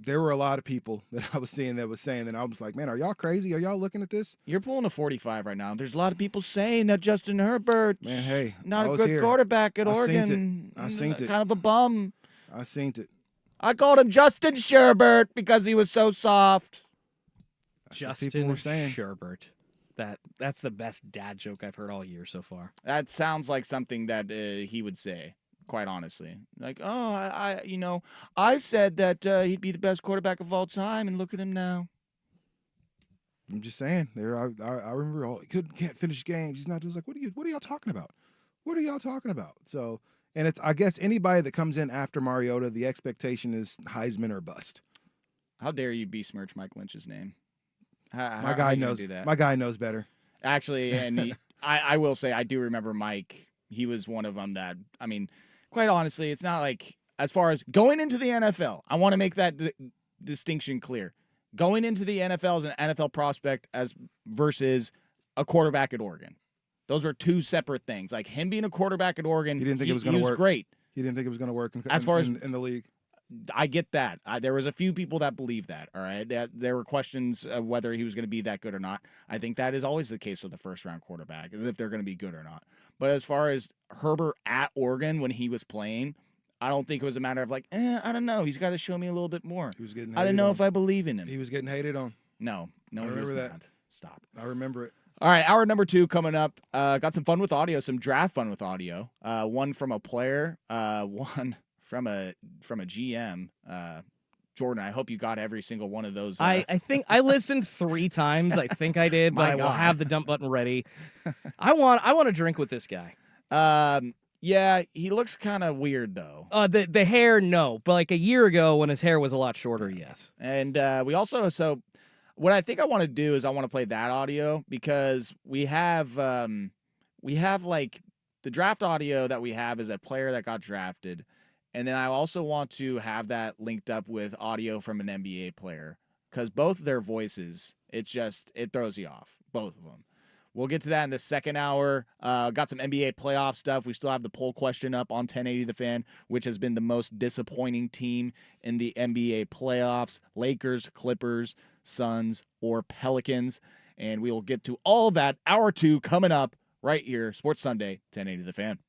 There were a lot of people that I was seeing that was saying that I was like, man, are y'all crazy? Are y'all looking at this? You're pulling a 45 right now. There's a lot of people saying that Justin Herbert, Man, hey, not I a was good here. quarterback at I seen it. Oregon. I seen it. Kind of a bum. I seen it. I called him Justin Sherbert because he was so soft. That's what Justin people were saying. Sherbert. That's the best dad joke I've heard all year so far. That sounds like something that he would say, quite honestly. Like, oh, I said that he'd be the best quarterback of all time, and look at him now. I'm just saying. There, I remember. He can't finish games. He's not. Just like, what are y'all talking about? What are y'all talking about? So, and it's, I guess, anybody that comes in after Mariota, the expectation is Heisman or bust. How dare you besmirch Mike Lynch's name? My guy knows. Do that? My guy knows better. Actually, and I will say I do remember Mike. He was one of them that, I mean, quite honestly, it's not like, as far as going into the NFL, I want to make that distinction clear. Going into the NFL as an NFL prospect versus a quarterback at Oregon. Those are two separate things. Like him being a quarterback at Oregon, He didn't think it was going to work. Great. He didn't think it was going to work As far as in the league. I get that. There was a few people that believed that. All right, that there were questions of whether he was going to be that good or not. I think that is always the case with a first-round quarterback, is if they're going to be good or not. But as far as Herbert at Oregon when he was playing, I don't think it was a matter of like, I don't know. He's got to show me a little bit more. He was getting. I don't know if I believe in him. He was getting hated on. No, I he remember was that. not. Stop. I remember it. All right, hour number 2 coming up. Got some fun with audio, some draft fun with audio. One from a player, one from a GM. Jordan, I hope you got every single one of those. I think I listened 3 times. I think I did, but My I will God. have the dump button ready. I want to drink with this guy. Yeah, he looks kind of weird though. The hair, no, but like a year ago when his hair was a lot shorter, yes. And we also, so what I think I want to do is I want to play that audio because we have like the draft audio that we have is a player that got drafted. And then I also want to have that linked up with audio from an NBA player because both of their voices, it throws you off, both of them. We'll get to that in the second hour. Got some NBA playoff stuff. We still have the poll question up on 1080 The Fan, which has been the most disappointing team in the NBA playoffs. Lakers, Clippers, Suns, or Pelicans. And we will get to all that. Hour 2 coming up right here. Sports Sunday, 1080 The Fan.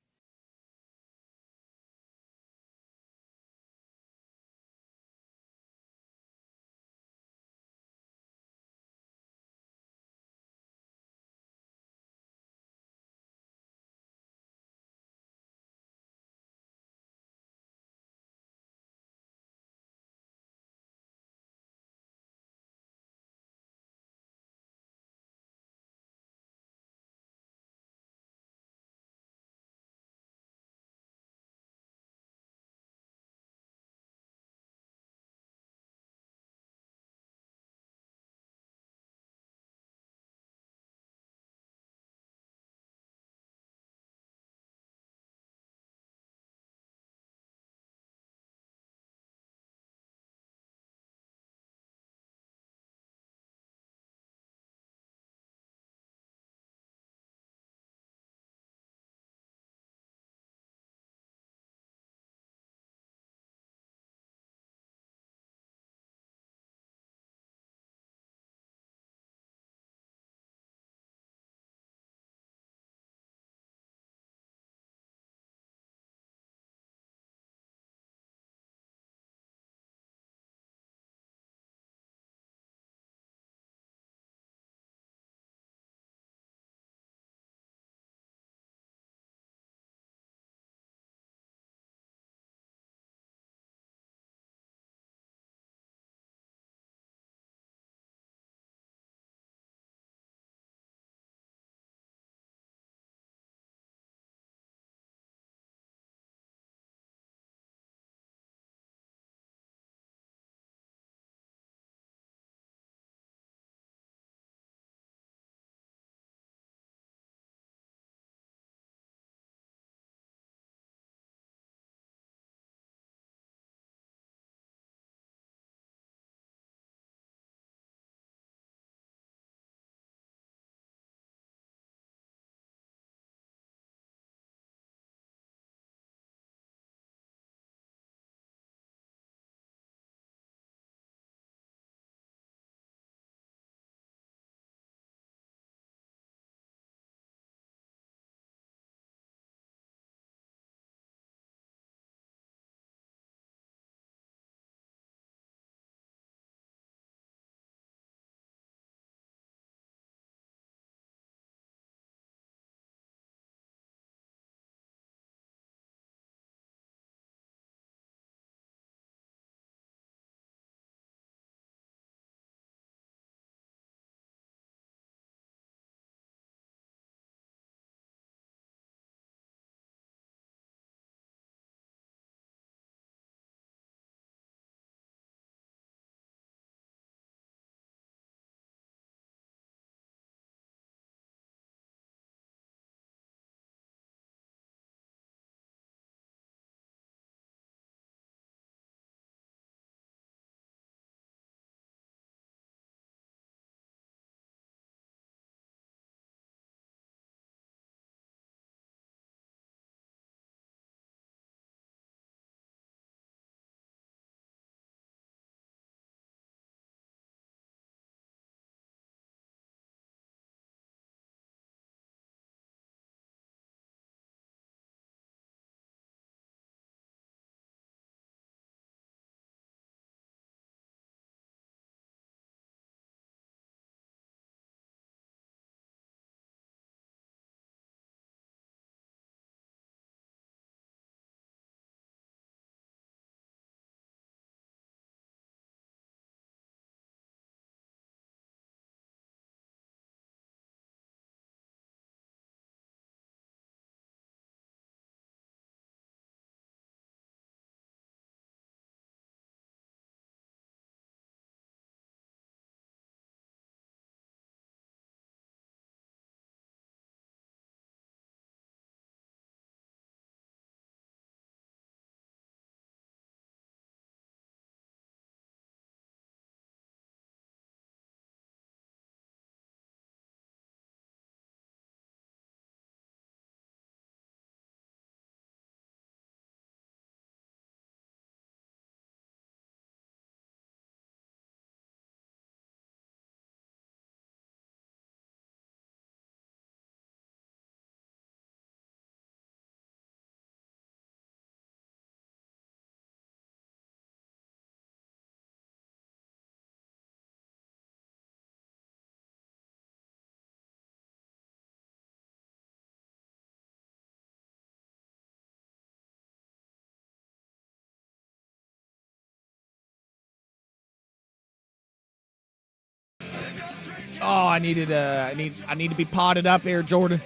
Oh, I need to be potted up here, Jordan.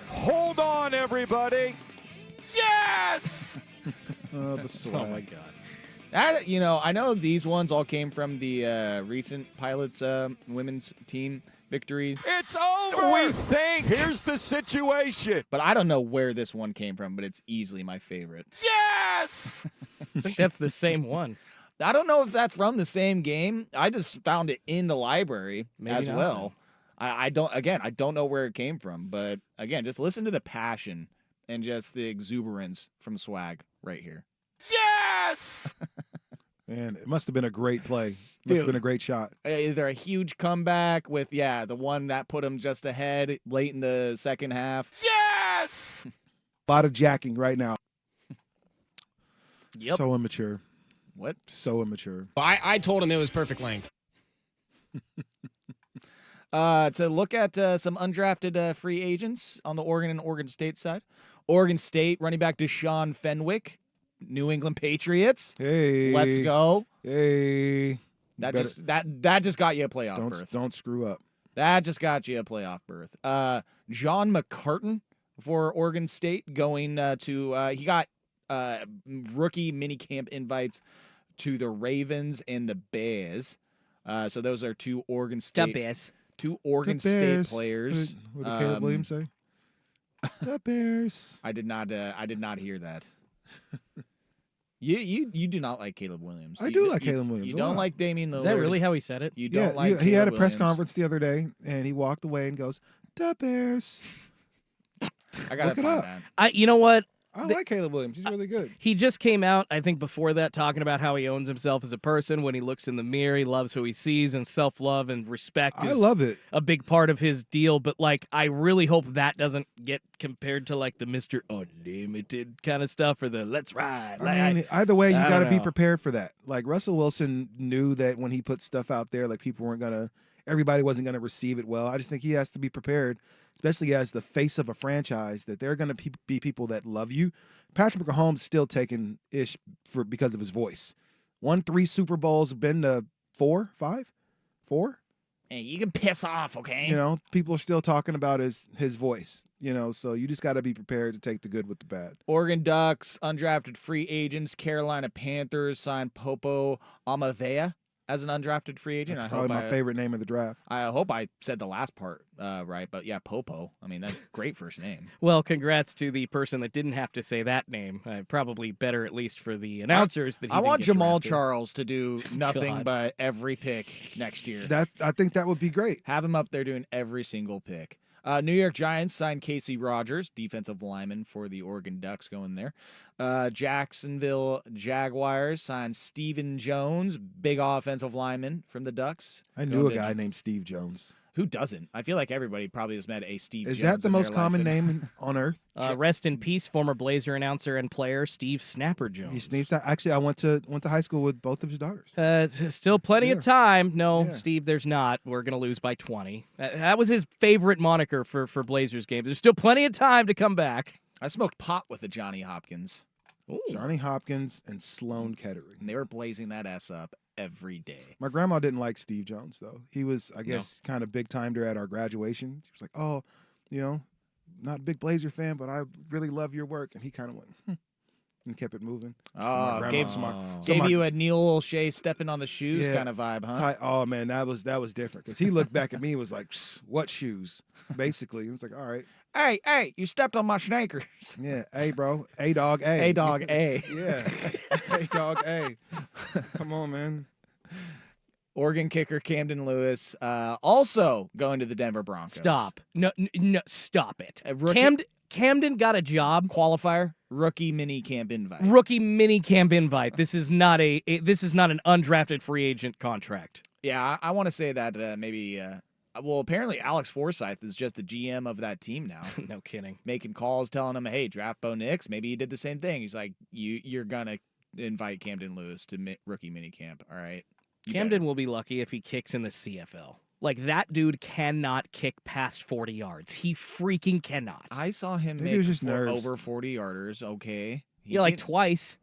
Hold on, everybody. Yes! The swag. Oh my god. That, I know these ones all came from the recent Pilots women's team victory, It's over. We think. Here's the situation. but I don't know where this one came from, but it's easily my favorite. Yes! I think that's the same one. I don't know if that's from the same game. I just found it in the library Maybe as not, well. I don't know where it came from, but again, just listen to the passion and just the exuberance from Swag right here. Yes! Man, it must have been a great play. Must have been a great shot. Either a huge comeback with, the one that put him just ahead late in the second half. Yes! A lot of jacking right now. Yep. So immature. What? So immature. I told him it was perfect length. To look at some undrafted free agents on the Oregon and Oregon State side. Oregon State running back Deshaun Fenwick, New England Patriots. Hey. Let's go. Hey. That Better- just got you a playoff berth. Don't screw up. That just got you a playoff berth. John McCartan for Oregon State going to he got rookie minicamp invites to the Ravens and the Bears. So those are two Oregon State The State Bears. players. What did Caleb Williams say? The Bears. I did not hear that. You do not like Caleb Williams. I You do d- like you- Caleb Williams You a don't lot. like Damian Lillard. Is that really how he said it? You Yeah, don't like he had a Caleb press Williams. conference the other day, and he walked away and goes, "The Bears." I gotta Look it find up. that. You know what? I like Caleb Williams. He's really good. He just came out, I think, before that, talking about how he owns himself as a person. When he looks in the mirror, he loves who he sees, and self-love and respect I is love it. a big part of his deal. But, I really hope that doesn't get compared to, the Mr. Unlimited kind of stuff or the let's ride. I mean, either way, you I got to don't be know. prepared for that. Like Russell Wilson knew that when he put stuff out there, everybody wasn't gonna receive it well. I just think he has to be prepared, especially as the face of a franchise, that they're gonna be people that love you. Patrick Mahomes is still taking ish because of his voice. Won 3 Super Bowls, been to 4, 5, 4. Hey, you can piss off, okay? People are still talking about his voice. So you just got to be prepared to take the good with the bad. Oregon Ducks, undrafted free agents. Carolina Panthers signed Popo Amavea as an undrafted free agent. That's probably my favorite name of the draft. I hope I said the last part right, but yeah, Popo. I mean, that's a great first name. Well, congrats to the person that didn't have to say that name. Probably better, at least for the announcers, that he I didn't want get Jamal drafted. Charles to do nothing God. but every pick next year. I think that would be great. Have him up there doing every single pick. New York Giants signed Casey Rogers, defensive lineman for the Oregon Ducks, going there. Jacksonville Jaguars signed Stephen Jones, big offensive lineman from the Ducks. I Going knew a to guy named Steve Jones. Who doesn't? I feel like everybody probably has met a Steve Is Jones. that the in their most life. common name on earth? Rest in peace, former Blazer announcer and player Steve Snapper Jones. He sneezed. Actually, I went to high school with both of his daughters. Still plenty of time. No, Yeah. Steve, there's not. We're going to lose by 20. That was his favorite moniker for Blazers games. There's still plenty of time to come back. I smoked pot with the Johnny Hopkins, Ooh. Johnny Hopkins and Sloan Kettering. and they were blazing that ass up every day. My grandma didn't like Steve Jones though. He was, I guess, kind of big timed her at our graduation. She was like, "Oh, not a big Blazer fan, but I really love your work." And he kind of went and kept it moving. Oh, grandma- gave, so my- gave my- you a Neil O'Shea stepping on the shoes Yeah. kind of vibe, huh? Oh man, that was different because he looked back at me and was like, "Psst, what shoes?" Basically, it's like, all right, Hey, you stepped on my sneakers. yeah, hey bro, a dog, a, Hey, dog, A. yeah, hey dog, a. Come on, man. Oregon kicker Camden Lewis also going to the Denver Broncos. Stop. No, stop it. A rookie- Camden got a job. Qualifier, rookie mini camp invite. Rookie mini camp invite. This is not this is not an undrafted free agent contract. Yeah, I want to say that maybe. Well, apparently Alex Forsythe is just the GM of that team now, No kidding. making calls, telling him, "Hey, draft Bo Nix." Maybe he did the same thing. He's like, "You're gonna invite Camden Lewis to rookie mini camp, all right?" You Camden better." will be lucky if he kicks in the CFL. Like, that dude cannot kick past 40 yards. He freaking cannot. I saw him Maybe it make was just nerves. over 40 yarders. Okay, He Yeah, like can- twice.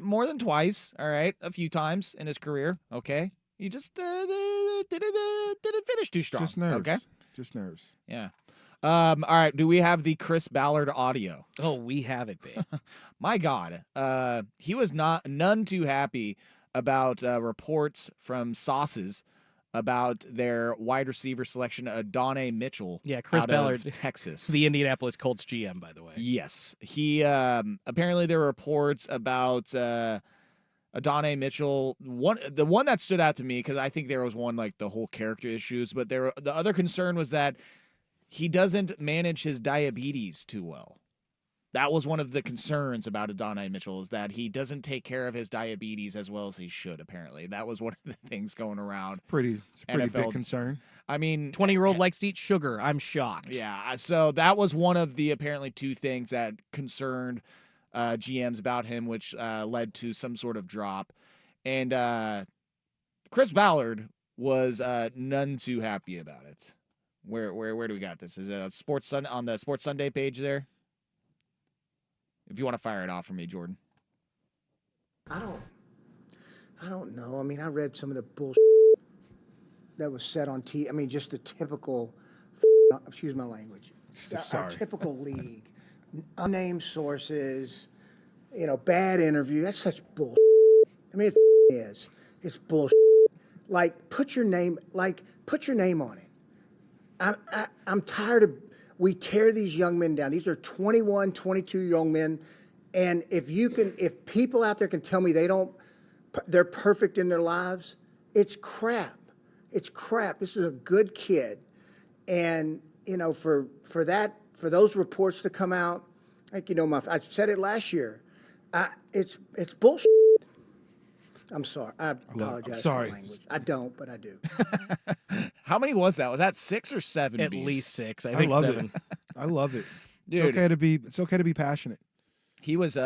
more than twice. All right, a few times in his career. Okay, He just didn't finish too strong. Just nerves. Okay. Just nerves. Yeah. All right. Do we have the Chris Ballard audio? Oh, we have it, babe. My God. He was none too happy about reports from Sauces about their wide receiver selection, Adonai Mitchell. Yeah, Chris out Ballard, of Texas. the Indianapolis Colts GM, by the way. Yes. He apparently there were reports about Adonai Mitchell. The one that stood out to me, because I think there was one like the whole character issues, but the other concern was that he doesn't manage his diabetes too well. That was one of the concerns about Adonai Mitchell, is that he doesn't take care of his diabetes as well as he should, apparently. That was one of the things going around. It's a pretty NFL. big concern. I mean, 20-year-old likes to eat sugar. I'm shocked. yeah, so that was one of the apparently two things that concerned GMs about him, which led to some sort of drop. And Chris Ballard was none too happy about it. Where do we got this? Is it on the Sports Sunday page there? If you want to fire it off for me, Jordan. I don't know. I mean, I read some of the bullshit that was said on TV. I mean, just the typical, excuse my language, our typical league, unnamed sources, bad interview. That's such bullshit. I mean, it is. It's bullshit. Like, put your name on it. I'm tired of. We tear these young men down. These are 21, 22 young men. And if people out there can tell me they're perfect in their lives, it's crap. It's crap. This is a good kid. And, for those reports to come out, like, I said it last year, it's bullshit. I'm sorry. I apologize for the language. I don't, but I do. How many was that? Was that 6 or 7? At Beefs? least 6. I think love 7. It. I love it. Dude, It's okay to be passionate. He was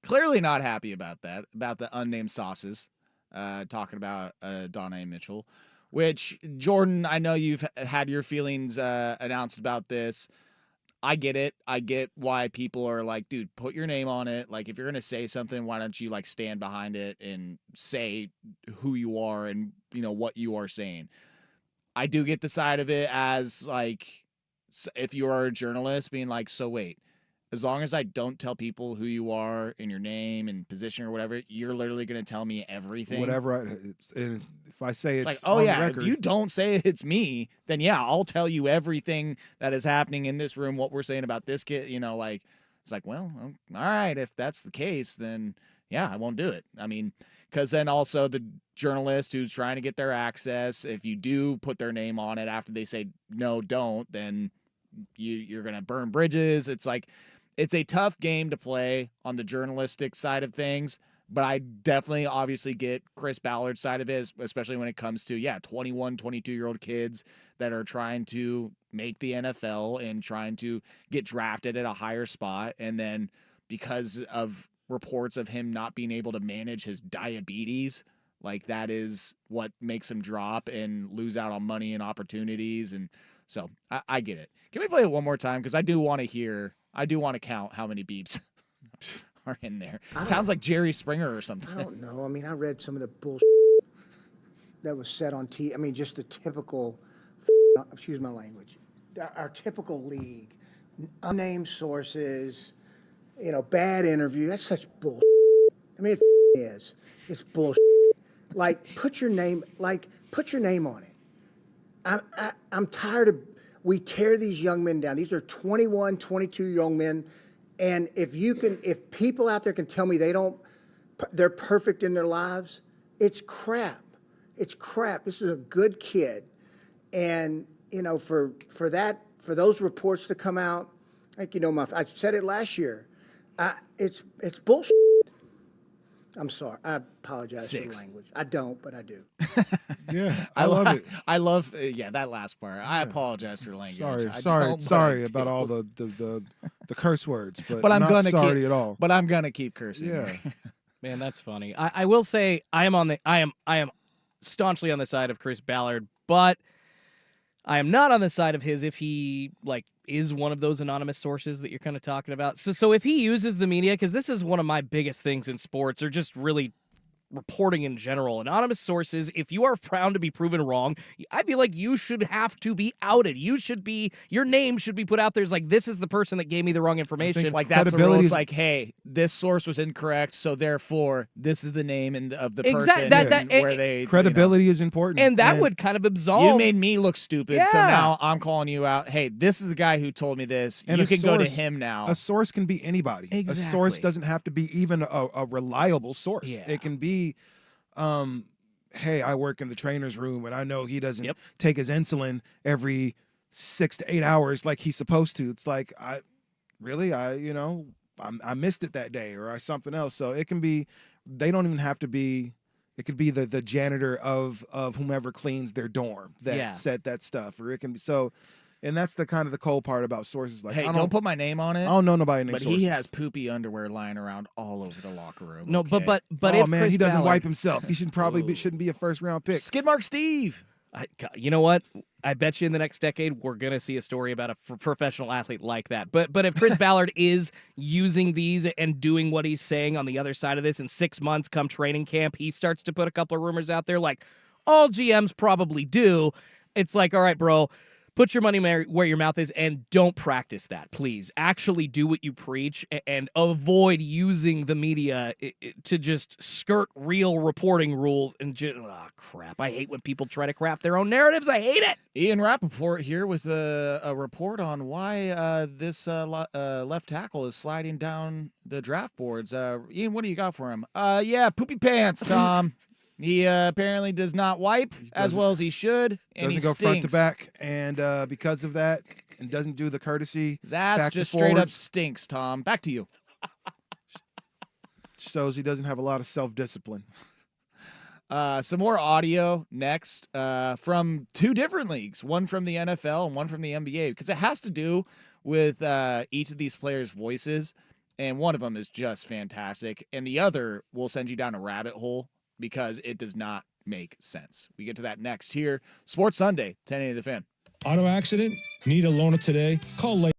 clearly not happy about that, about the unnamed Sauces, talking about Adonai Mitchell, which, Jordan, I know you've had your feelings announced about this. I get it. I get why people are like, dude, put your name on it. Like, if you're going to say something, why don't you, like, stand behind it and say who you are and, what you are saying. I do get the side of it as, like, if you are a journalist being like, so wait, as long as I don't tell people who you are and your name and position or whatever, you're literally going to tell me everything. If I say it's like, oh on yeah, the record, if you don't say it's me, then yeah, I'll tell you everything that is happening in this room, what we're saying about this kid, it's like, well, all right, if that's the case, then yeah, I won't do it. I mean, because then also the journalist who's trying to get their access, if you do put their name on it after they say no, don't, then you're going to burn bridges. It's like, it's a tough game to play on the journalistic side of things, but I definitely obviously get Chris Ballard's side of it, especially when it comes to, 21, 22-year-old kids that are trying to make the NFL and trying to get drafted at a higher spot. And then because of reports of him not being able to manage his diabetes, like, that is what makes him drop and lose out on money and opportunities. And so I get it. Can we play it one more time? Because I do want to count how many beeps are in there. Sounds like Jerry Springer or something. I don't know. I mean, I read some of the bullshit that was said on TV. I mean, just the typical, excuse my language, our typical league, unnamed sources, bad interview. That's such bullshit. I mean, it is. It's bullshit. Like, put your name on it. I'm tired of. We tear these young men down. These are 21, 22 young men. And if people out there can tell me they're perfect in their lives, it's crap. It's crap. This is a good kid. And, for those reports to come out, like, I said it last year, it's bullshit. I'm sorry. I apologize 6. for the language. I don't, but I do. Yeah, I love it. I love that last part. I apologize for the language. Sorry about all the curse words, but I'm not gonna sorry at all. But I'm gonna keep cursing. Yeah. Man, that's funny. I will say I am staunchly on the side of Chris Ballard, but I am not on the side of his if he is one of those anonymous sources that you're kind of talking about. So if he uses the media, because this is one of my biggest things in sports, or just really reporting in general. Anonymous sources, if you are found to be proven wrong, I feel like you should have to be outed. Your name should be put out there as like, this is the person that gave me the wrong information. Like that's the rule. Credibility It's is- like, hey, this source was incorrect, so therefore this is the name of the person Exact- and where they Credibility is important. and that would kind of absolve. You made me look stupid, so Yeah. now I'm calling you out. Hey, this is the guy who told me this. And You a can go to source- him now. A source can be anybody. A source Exactly. doesn't have to be even a reliable source. Yeah. It can be, hey, I work in the trainer's room and I know he doesn't Yep. take his insulin every 6 to 8 hours like he's supposed to. It's like, I missed it that day or something else. So it can be, they don't even have to be, it could be the janitor of whomever cleans their dorm that Yeah. said that stuff, or it can be so. And that's the kind of the cold part about sources. Like, Hey, I don't put my name on it. I don't know nobody named But sources. he has poopy underwear lying around all over the locker room. No, okay? but oh if man, Chris he doesn't Ballard- wipe himself. He should probably shouldn't be a first round pick. Skid Mark Steve. You know what? I bet you in the next decade we're gonna see a story about a professional athlete like that. But if Chris Ballard is using these and doing what he's saying on the other side of this, in 6 months, come training camp, he starts to put a couple of rumors out there, like all GMs probably do. It's like, all right, bro. Put your money where your mouth is and don't practice that, please. Actually do what you preach and avoid using the media to just skirt real reporting rules and just, oh, crap. I hate when people try to craft their own narratives. I hate it. Ian Rappaport here with a report on why this left tackle is sliding down the draft boards. Ian, what do you got for him? Yeah, poopy pants, Tom. He apparently does not wipe as well as he should, and Doesn't he go front to stinks. back, and because of that, and doesn't do the courtesy. His ass back to just straight forward. up stinks, Tom. Back to you. Shows he doesn't have a lot of self discipline. Some more audio next from two different leagues, one from the NFL and one from the NBA, because it has to do with each of these players' voices, and one of them is just fantastic, and the other will send you down a rabbit hole because it does not make sense. We get to that next here. Sports Sunday, 1080 The Fan. Auto accident? Need a loaner today? Call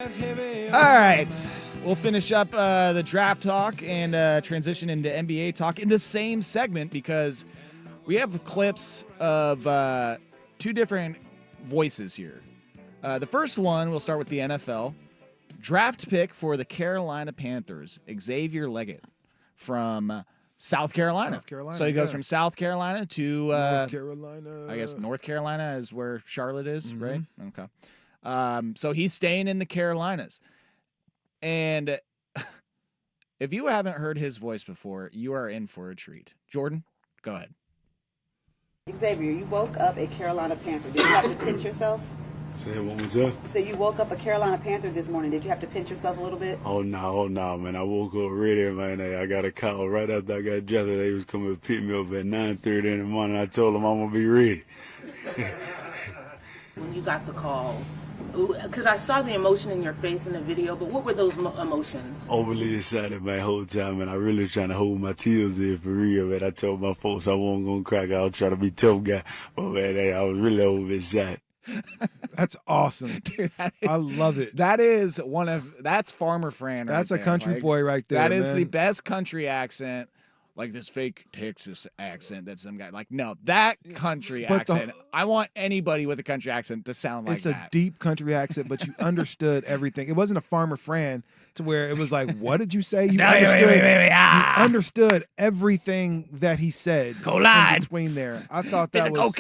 All right. We'll finish up the draft talk and transition into NBA talk in the same segment because we have clips of two different voices here. The first one, we'll start with the NFL. Draft pick for the Carolina Panthers, Xavier Leggett from South Carolina. So he goes from South Carolina to North Carolina. I guess North Carolina is where Charlotte is, right? Okay. So he's staying in the Carolinas. And if you haven't heard his voice before, you are in for a treat. Jordan, go ahead. Xavier, you woke up a Carolina Panther. Did you have to pinch yourself? Say it one more time. So you woke up a Carolina Panther this morning. Did you have to pinch yourself a little bit? Oh no, man. I woke up ready, man. I got a call right after I got dressed. They was coming to pick me up at 9:30 in the morning. I told them I'm gonna be ready. When you got the call, because I saw the emotion in your face in the video, but what were those emotions? Overly excited, man, whole time, and I really trying to hold my tears in for real, man. I told my folks I wasn't gonna crack. I was trying to be tough guy, but man, I was really overly excited. That's awesome. Dude, I love it. That's Farmer Fran. That's right a country there. boy right there. That is man. the best country accent. Like this fake Texas accent that some guy like. No, that country accent. I want anybody with a country accent to sound like that. It's a deep country accent, but you understood everything. It wasn't a Farmer Fran to where it was like, what did you say? You understood. You understood everything that he said. In between there. I thought that was.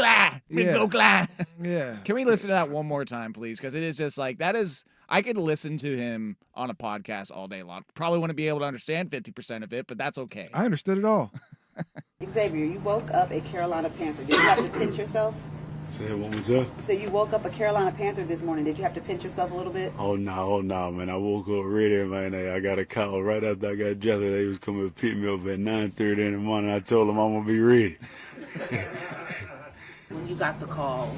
Yeah. Can we listen to that one more time, please? Because it is just like that is. I could listen to him on a podcast all day long. Probably wouldn't be able to understand 50% of it, but that's okay. I understood it all. Xavier, you woke up a Carolina Panther. Did you have to pinch yourself? Say it one more time. So you woke up a Carolina Panther this morning. Did you have to pinch yourself a little bit? Oh no, man. I woke up ready, man. I got a call right after I got dressed. They was coming to pick me up at 9:30 in the morning. I told them I'm gonna be ready. When you got the call,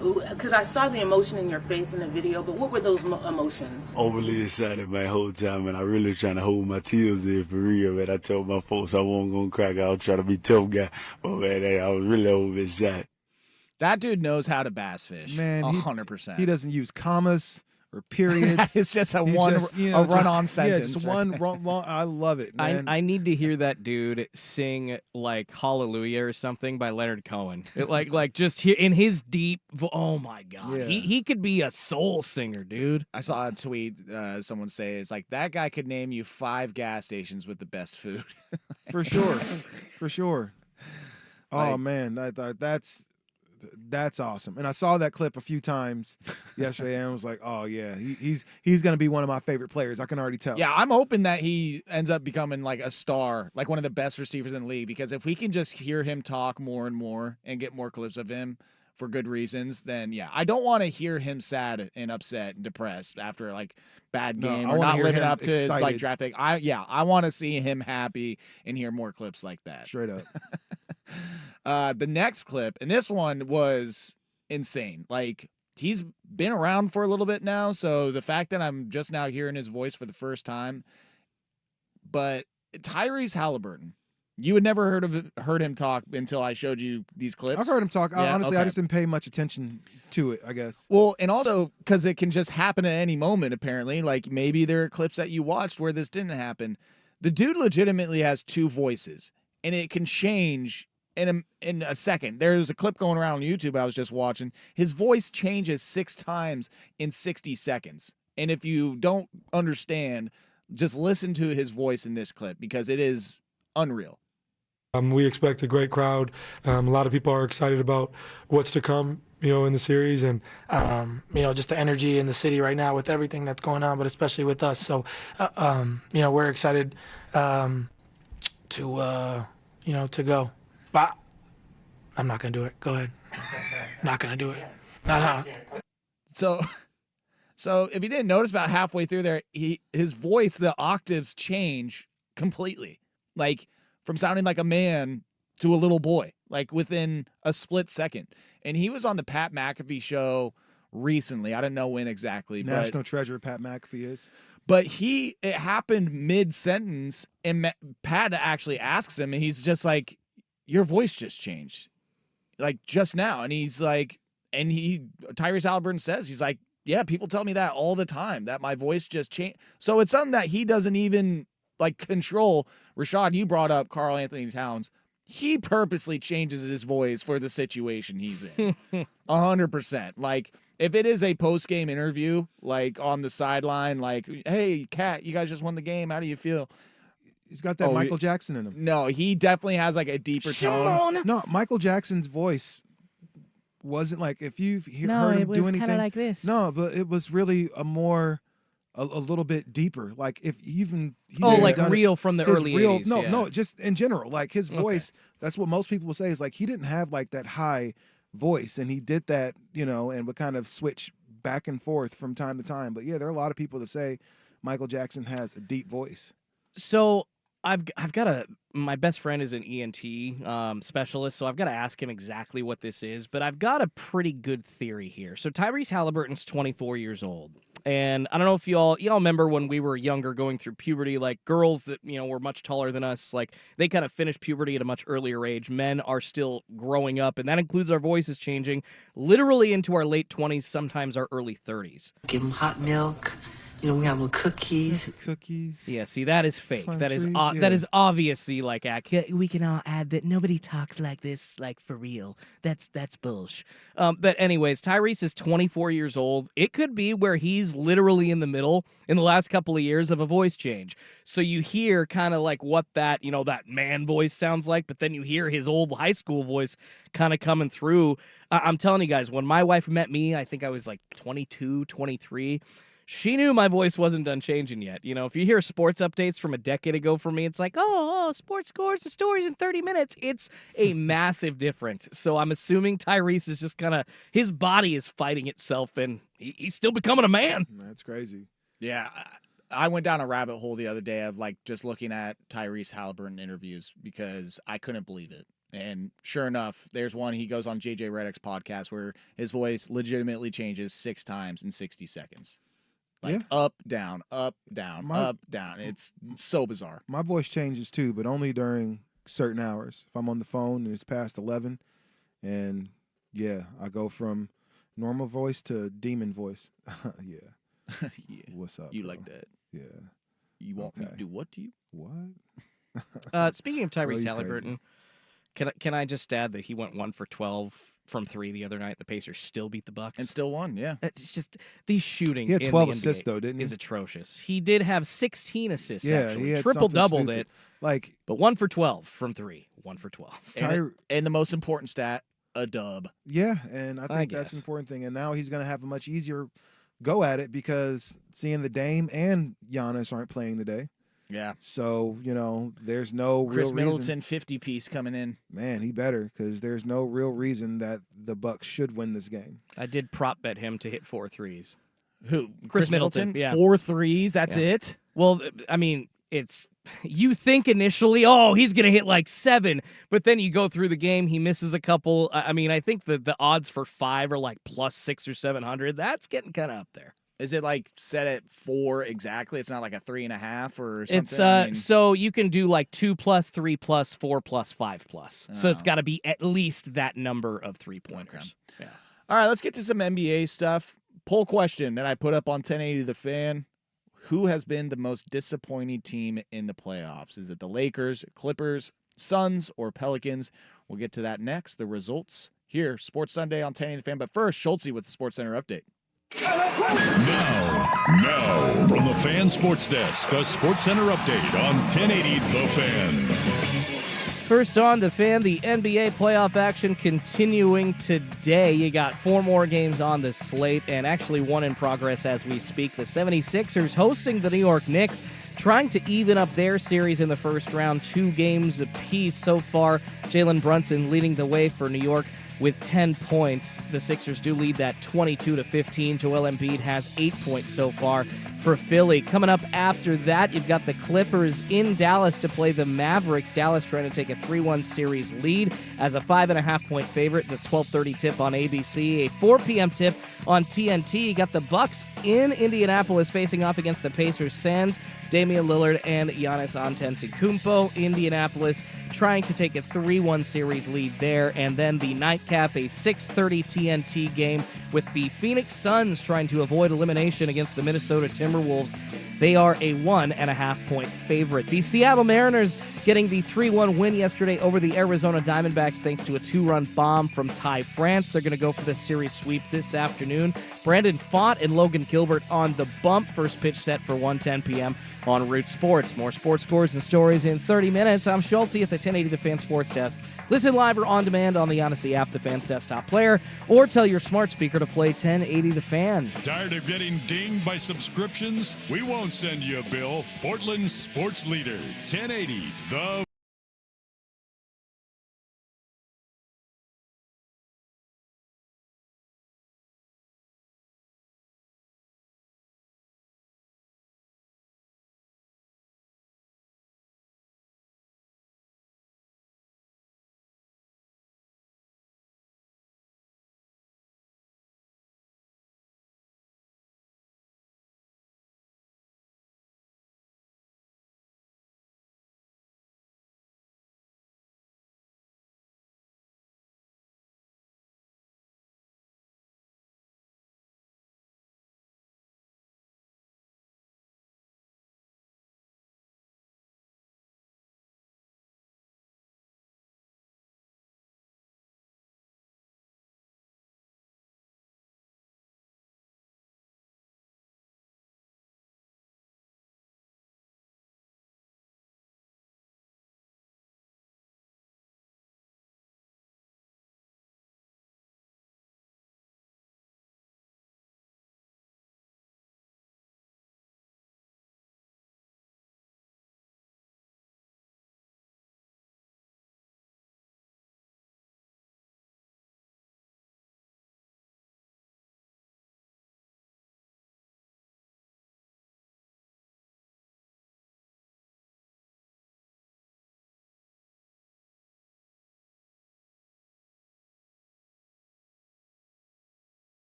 because I saw the emotion in your face in the video, but what were those emotions? Overly excited, man, whole time, and I really trying to hold my tears in for real, man. I told my folks I wasn't gonna crack. I was trying to be tough guy, but man, I was really overly excited. That dude knows how to bass fish. Man, 100%. He doesn't use commas or periods. It's just a run-on sentence. Yeah, just one wrong. I love it, man. I need to hear that dude sing like Hallelujah or something by Leonard Cohen. Like just in his deep. Oh my God, Yeah. he could be a soul singer, dude. I saw a tweet. Someone say it's like that guy could name you 5 gas stations with the best food. For sure, for sure. Oh Like- man, that's awesome. And I saw that clip a few times yesterday, and I was like, oh yeah, he's gonna be one of my favorite players. I can already tell. Yeah, I'm hoping that he ends up becoming like a star, like one of the best receivers in the league. Because if we can just hear him talk more and more and get more clips of him for good reasons, then yeah, I don't want to hear him sad and upset and depressed after like bad No, game I or wanna not hear living him up to his like excited. draft pick. I want to see him happy and hear more clips like that. Straight up. The next clip, and this one was insane. Like he's been around for a little bit now, so the fact that I'm just now hearing his voice for the first time. But Tyrese Halliburton, you had never heard him talk until I showed you these clips. I've heard him talk. Yeah, Honestly, okay. I just didn't pay much attention to it, I guess. Well, and also because it can just happen at any moment, apparently. Like maybe there are clips that you watched where this didn't happen. The dude legitimately has 2 voices, and it can change in a second. There's a clip going around on YouTube I was just watching. His voice changes 6 times in 60 seconds. And if you don't understand, just listen to his voice in this clip because it is unreal. We expect a great crowd. A lot of people are excited about what's to come, in the series, and just the energy in the city right now with everything that's going on, but especially with us. So, we're excited to go. But I'm not gonna do it. Go ahead. Not gonna do it. So if you didn't notice, about halfway through there, his voice, the octaves change completely, like from sounding like a man to a little boy, like within a split second. And he was on the Pat McAfee show recently. I don't know when exactly. National treasure Pat McAfee is. But it happened mid-sentence, and Pat actually asks him, and he's just like, your voice just changed, like just now. And he's like, Tyrese Halliburton says, he's like, Yeah, people tell me that all the time, that my voice just changed. So it's something that he doesn't even like control. Rashad, you brought up Karl Anthony Towns. He purposely changes his voice for the situation he's in. 100%. Like, if it is a post-game interview, like on the sideline, like, hey, Cat, you guys just won the game. How do you feel? He's got that Michael Jackson in him. No, he definitely has like a deeper tone. No, Michael Jackson's voice wasn't like, if you've heard him do anything. Kind of like this. No, but it was really a little bit deeper. Like if even he's like done real from the early 80s. No, yeah. no, just in general. Like his voice, that's what most people will say is like he didn't have like that high voice, and he did that, and would kind of switch back and forth from time to time. But yeah, there are a lot of people that say Michael Jackson has a deep voice. So I've got my best friend is an ENT specialist, so I've got to ask him exactly what this is, but I've got a pretty good theory here. So Tyrese Halliburton's 24 years old, and I don't know if y'all remember when we were younger going through puberty, like girls that, were much taller than us, like they kind of finished puberty at a much earlier age. Men are still growing up, and that includes our voices changing literally into our late 20s, sometimes our early 30s. Give them hot milk. We have little cookies. Cookies. Yeah, see, that is fake. That is Pleasantries, that is obviously like we can all add that nobody talks like this, like for real. That's bullsh. But anyways, Tyrese is 24 years old. It could be where he's literally in the middle in the last couple of years of a voice change. So you hear kind of like what that, that man voice sounds like, but then you hear his old high school voice kind of coming through. I'm telling you guys, when my wife met me, I think I was like 22, 23. She knew my voice wasn't done changing yet. If you hear sports updates from a decade ago from me, it's like, oh, sports scores and stories in 30 minutes. It's a massive difference. So I'm assuming Tyrese is just kind of, his body is fighting itself, and he's still becoming a man. That's crazy. Yeah, I went down a rabbit hole the other day of like just looking at Tyrese Halliburton interviews because I couldn't believe it. And sure enough, there's one, he goes on JJ Redick's podcast where his voice legitimately changes 6 times in 60 seconds. Like up, down, up, down, up, down. It's so bizarre. My voice changes too, but only during certain hours. If I'm on the phone and it's past 11, and yeah, I go from normal voice to demon voice. Yeah. What's up? You bro? like that? Yeah. You want me to do what to you? What? Speaking of Tyrese you Halliburton, can I just add that he went 1 for 12 from 3 the other night? The Pacers still beat the Bucks and still won. Yeah, it's just these shooting. He had in 12 the assists NBA though, didn't he? Is atrocious. He did have 16 assists. Yeah, actually. he had triple doubled stupid. it. Like, but 1 for 12 from 3. 1 for 12. And the most important stat, a dub. Yeah, and I think that's an important thing. And now he's going to have a much easier go at it because seeing the Dame and Giannis aren't playing today. Yeah. So, there's no Chris real Middleton reason. 50-piece coming in. Man, he better because there's no real reason that the Bucks should win this game. I did prop bet him to hit 4 threes. Who? Chris Middleton? Yeah. 4 threes? That's it? Well, I mean, you think initially, oh, he's going to hit like 7, but then you go through the game, he misses a couple. I mean, I think the odds for 5 are like plus 600 or 700. That's getting kind of up there. Is it like set at 4 exactly? It's not like a 3.5 or something? It's so you can do like 2 plus 3 plus 4 plus 5 plus. So it's got to be at least that number of 3-pointers. Okay. Yeah. All right, let's get to some NBA stuff. Poll question that I put up on 1080 The Fan. Who has been the most disappointing team in the playoffs? Is it the Lakers, Clippers, Suns, or Pelicans? We'll get to that next. The results here, Sports Sunday on 1080 The Fan. But first, Schultze with the Sports Center update. Now, from the Fan Sports Desk, a Sports Center update on 1080 The Fan. First on The Fan, the NBA playoff action continuing today. You got 4 more games on the slate, and actually 1 in progress as we speak. The 76ers hosting the New York Knicks, trying to even up their series in the first round, 2 games apiece so far. Jalen Brunson leading the way for New York with 10 points. The Sixers do lead that 22-15. Joel Embiid has 8 points so far for Philly. Coming up after that, you've got the Clippers in Dallas to play the Mavericks. Dallas trying to take a 3-1 series lead as a 5.5-point favorite. The 12:30 tip on ABC, a 4 p.m. tip on TNT. You got the Bucks in Indianapolis facing off against the Pacers. Suns Damian Lillard and Giannis Antetokounmpo. Indianapolis trying to take a 3-1 series lead there. And then the nightcap, a 6:30 TNT game with the Phoenix Suns trying to avoid elimination against the Minnesota Timberwolves. They are a 1.5-point favorite. The Seattle Mariners getting the 3-1 win yesterday over the Arizona Diamondbacks thanks to a 2-run bomb from Ty France. They're going to go for the series sweep this afternoon. Brandon Pfaadt and Logan Gilbert on the bump. First pitch set for 1:10 p.m. on Root Sports. More sports scores and stories in 30 minutes. I'm Schulte at the 1080 The Fan Sports Desk. Listen live or on demand on the Odyssey app, the Fan's desktop player, or tell your smart speaker to play 1080 The Fan. Tired of getting dinged by subscriptions? We won't send you a bill. Portland's sports leader, 1080 The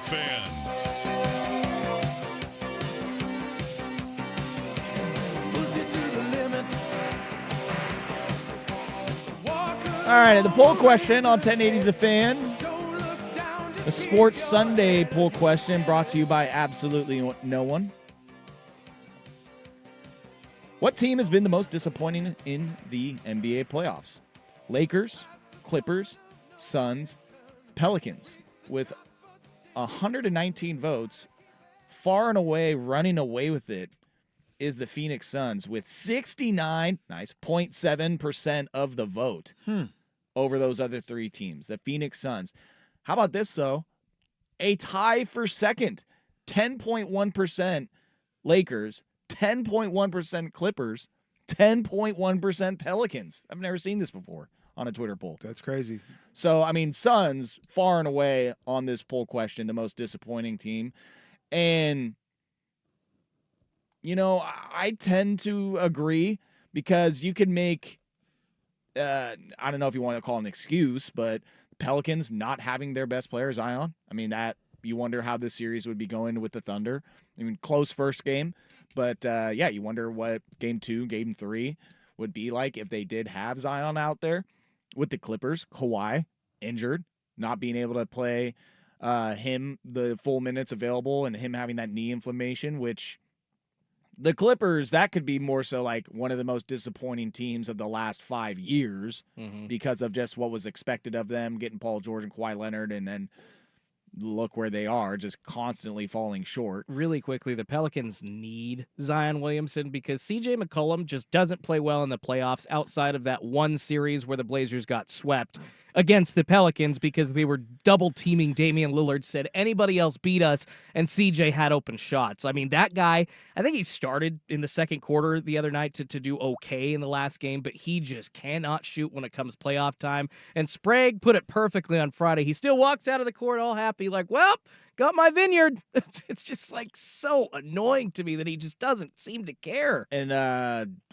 Fan. All right, the poll question on 1080 The Fan. The Sports Sunday poll question brought to you by absolutely no one. What team has been the most disappointing in the NBA playoffs? Lakers, Clippers, Suns, Pelicans. With 119 votes, far and away running away with it is the Phoenix Suns with 69.7% of the vote over those other three teams, the Phoenix Suns. How about this, though? a tie for second. 10.1% Lakers, 10.1% Clippers, 10.1% Pelicans. I've never seen this before on a Twitter poll. That's crazy. So, I mean, Suns, far and away on this poll question, the most disappointing team. And, you know, I tend to agree because you could make, I don't know if you want to call it an excuse, but Pelicans not having their best player, Zion. I mean, that you wonder how this series would be going with the Thunder. I mean, close first game. But, yeah, you wonder what game 2, game 3 would be like if they did have Zion out there. With the Clippers, Kawhi injured, not being able to play him the full minutes available and him having that knee inflammation, which the Clippers, that could be more so like one of the most disappointing teams of the last 5 years because of just what was expected of them, getting Paul George and Kawhi Leonard, and then look where they are, just constantly falling short. Really quickly, the Pelicans need Zion Williamson because CJ McCollum just doesn't play well in the playoffs outside of that one series where the Blazers got swept against the Pelicans because they were double teaming Damian Lillard, said anybody else beat us, and CJ had open shots. I mean, that guy, I think he started in the second quarter the other night to do okay in the last game, but he just cannot shoot when it comes playoff time. And Sprague put it perfectly on Friday. He still walks out of the court all happy, like, well, got my vineyard. It's just like so annoying to me that he just doesn't seem to care. And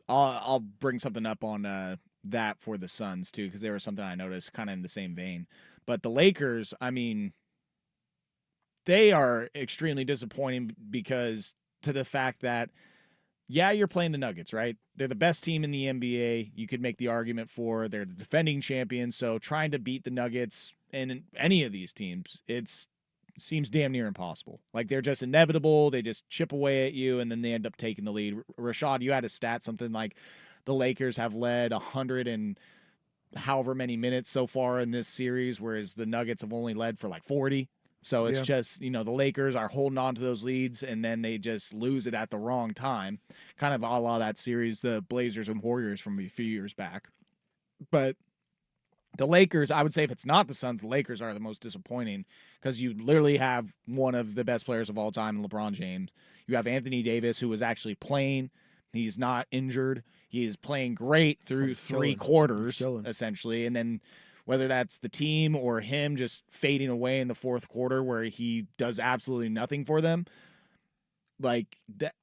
I'll bring something up on that for the Suns too, because there was something I noticed kind of in the same vein. But the Lakers, I mean, they are extremely disappointing because to the fact that, yeah, you're playing the Nuggets, right? They're the best team in the NBA. You could make the argument for they're the defending champions. So trying to beat the Nuggets and any of these teams, seems damn near impossible. Like they're just inevitable. They just chip away at you and then they end up taking the lead. Rashad, you had a stat, something like the Lakers have led 100 and however many minutes so far in this series, whereas the Nuggets have only led for like 40. So it's just, the Lakers are holding on to those leads and then they just lose it at the wrong time. Kind of a la that series, the Blazers and Warriors from a few years back. But the Lakers, I would say if it's not the Suns, the Lakers are the most disappointing because you literally have one of the best players of all time, LeBron James. You have Anthony Davis, who was actually playing. He's not injured. He is playing great through 3 quarters, essentially. And then whether that's the team or him just fading away in the fourth quarter where he does absolutely nothing for them, like that.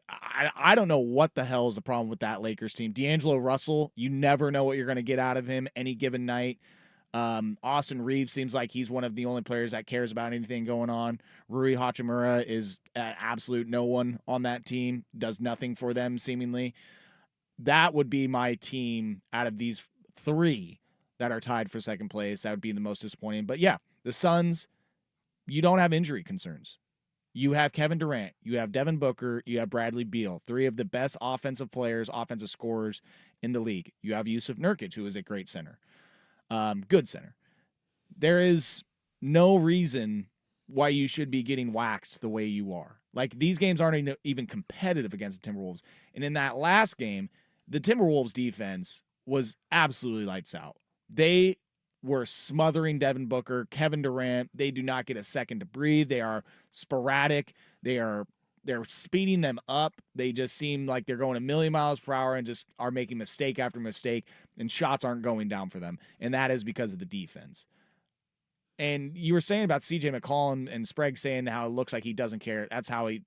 I don't know what the hell is the problem with that Lakers team. D'Angelo Russell, you never know what you're going to get out of him any given night. Austin Reeves seems like he's one of the only players that cares about anything going on. Rui Hachimura is absolute no one on that team, does nothing for them seemingly. That would be my team out of these 3 that are tied for second place. That would be the most disappointing. But yeah, the Suns, you don't have injury concerns. You have Kevin Durant, you have Devin Booker, you have Bradley Beal, 3 of the best offensive players, offensive scorers in the league. You have Yusuf Nurkic, who is a great center. Good center. There is no reason why you should be getting waxed the way you are. Like, these games aren't even competitive against the Timberwolves. And in that last game, the Timberwolves defense was absolutely lights out. They were smothering Devin Booker, Kevin Durant. They do not get a second to breathe. They are sporadic. They're speeding them up. They just seem like they're going a million miles per hour and just are making mistake after mistake, and shots aren't going down for them. And that is because of the defense. And you were saying about CJ McCollum and Sprague saying how it looks like he doesn't care. That's how he,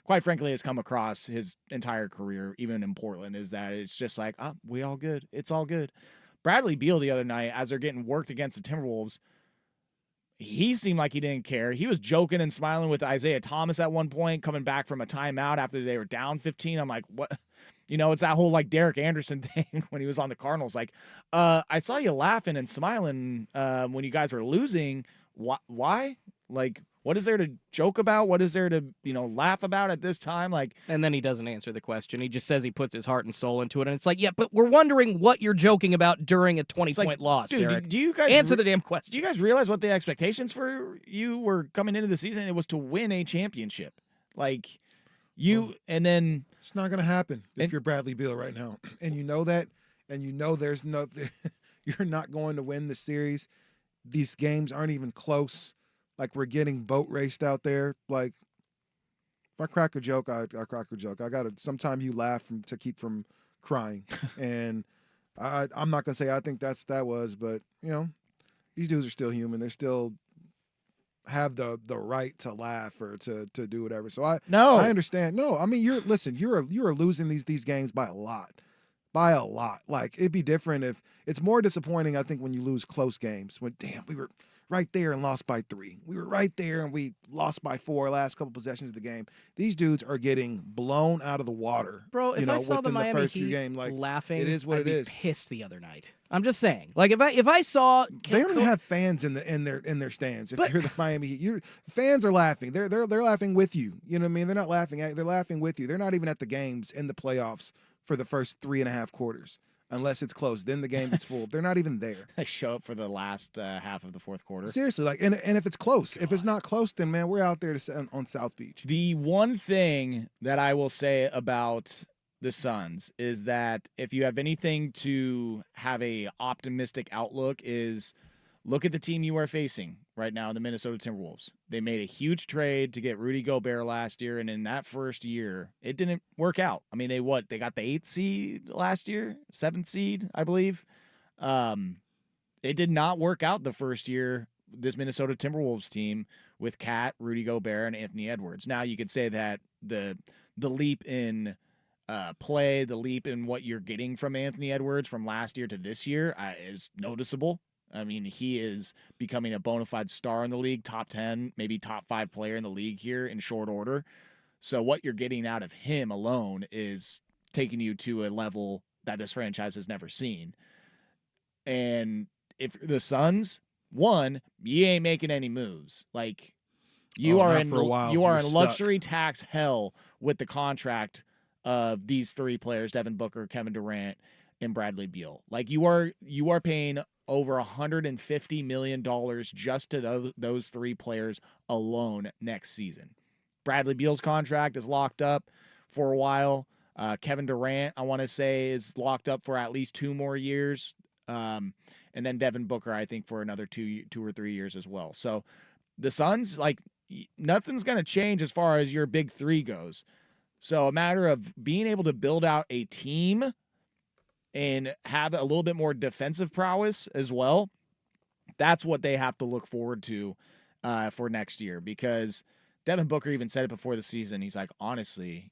quite frankly, has come across his entire career, even in Portland, is that it's just like, oh, we all good. It's all good. Bradley Beal the other night, as they're getting worked against the Timberwolves, he seemed like he didn't care. He was joking and smiling with Isaiah Thomas at one point, coming back from a timeout after they were down 15. I'm like, what? It's that whole like Derek Anderson thing when he was on the Cardinals. Like, I saw you laughing and smiling when you guys were losing. Why? Like, what is there to joke about? What is there to, laugh about at this time? Like, and then he doesn't answer the question. He just says he puts his heart and soul into it. And it's like, yeah, but we're wondering what you're joking about during a 20-point loss, dude, Derek. Do you guys answer the damn question? Do you guys realize what the expectations for you were coming into the season? It was to win a championship. Like, and then it's not going to happen if you're Bradley Beal right now. And you know that, and there's no, you're not going to win the series. These games aren't even close. like we're getting boat raced out there. Like if I crack a joke, I crack a joke. I got to sometimes you laugh to keep from crying. And I'm not gonna say I think that's what that was, but you know, these dudes are still human. They're still have the right to laugh or to do whatever. So I understand. No, I mean you're losing these games by a lot. By a lot. Like it'd be different if it's more disappointing, I think, when you lose close games. When damn, we were right there and lost by 3. We were right there and we lost by 4 last couple possessions of the game. These dudes are getting blown out of the water. Bro, if I saw the within Miami first few Heat games, like laughing, it is what I'd it be is. pissed the other night. I'm just saying. Like if I saw they don't even have fans in their stands. If you're the Miami Heat, fans are laughing. They're laughing with you. You know what I mean? They're not laughing at. They're laughing with you. They're not even at the games in the playoffs for the first 3.5 quarters. Unless it's close, then the game gets full. They're not even there. They show up for the last half of the fourth quarter. Seriously, like, and if it's close, if it's not close, then man, we're out there on South Beach. The one thing that I will say about the Suns is that if you have anything to have a optimistic outlook, is look at the team you are facing right now, the Minnesota Timberwolves. They made a huge trade to get Rudy Gobert last year, and in that first year, it didn't work out. I mean, they got the 8th seed last year, 7th seed, I believe. It did not work out the first year, this Minnesota Timberwolves team with Cat, Rudy Gobert, and Anthony Edwards. Now you could say that the leap in play, the leap in what you're getting from Anthony Edwards from last year to this year is noticeable. I mean, he is becoming a bona fide star in the league, top 10, maybe top 5 player in the league here in short order. So what you're getting out of him alone is taking you to a level that this franchise has never seen. And if the Suns, one, you ain't making any moves. Like you are in luxury tax hell with the contract of these 3 players, Devin Booker, Kevin Durant, and Bradley Beal. Like you are paying over $150 million just to those 3 players alone next season. Bradley Beal's contract is locked up for a while. Kevin Durant, I want to say, is locked up for at least 2 more years. And then Devin Booker, I think, for another 2 or 3 years as well. So the Suns, like, nothing's going to change as far as your big 3 goes. So a matter of being able to build out a team and have a little bit more defensive prowess as well. That's what they have to look forward to for next year, because Devin Booker even said it before the season. He's like, honestly,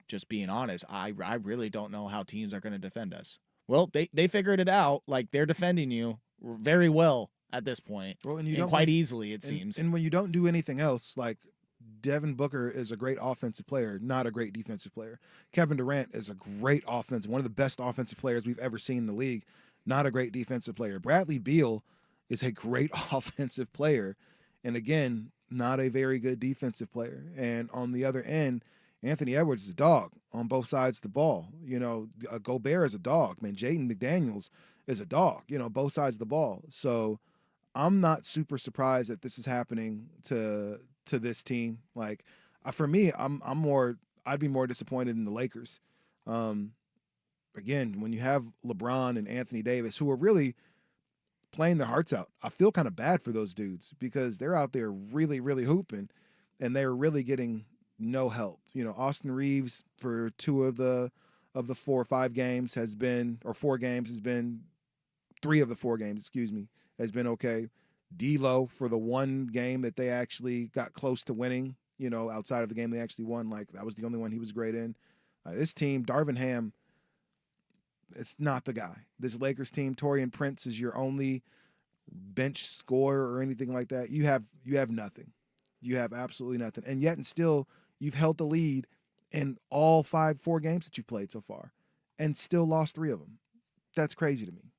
just being honest, I really don't know how teams are going to defend us. Well, they figured it out. Like, they're defending you very well at this point, and quite easily, it seems. And when you don't do anything else, like, Devin Booker is a great offensive player, not a great defensive player. Kevin Durant is a great one of the best offensive players we've ever seen in the league, not a great defensive player. Bradley Beal is a great offensive player, and again, not a very good defensive player. And on the other end, Anthony Edwards is a dog on both sides of the ball. Gobert is a dog. Man, Jaden McDaniels is a dog, both sides of the ball. So I'm not super surprised that this is happening to this team. Like, for me, I'd be more disappointed in the Lakers. Again, when you have LeBron and Anthony Davis, who are really playing their hearts out, I feel kind of bad for those dudes because they're out there really, really hooping, and they're really getting no help. Austin Reeves for 2 of the 4 or 5 games has been, or 4 games has been, 3 of the 4 games, has been okay. D'Lo for the 1 game that they actually got close to winning, outside of the game they actually won, like that was the only one he was great in. This team, Darvin Ham, it's not the guy. This Lakers team, Taurean Prince is your only bench scorer or anything like that. You have nothing. You have absolutely nothing. And yet and still, you've held the lead in all 4 games that you've played so far and still lost 3 of them. That's crazy to me.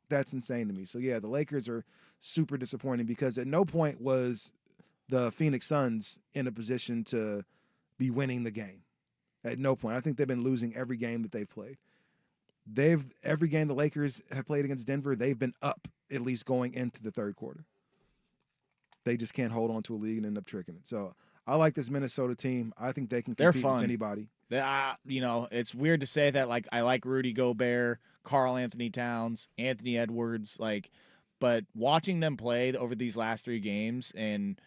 That's insane to me. So, yeah, the Lakers are super disappointing because at no point was the Phoenix Suns in a position to be winning the game. At no point. I think they've been losing every game that they've played. Every game the Lakers have played against Denver, they've been up at least going into the 3rd quarter. They just can't hold on to a lead and end up tricking it. So I like this Minnesota team. I think they can compete with anybody. It's weird to say that. Like, I like Rudy Gobert, Karl Anthony Towns, Anthony Edwards. Like, but watching them play over these last 3 games, and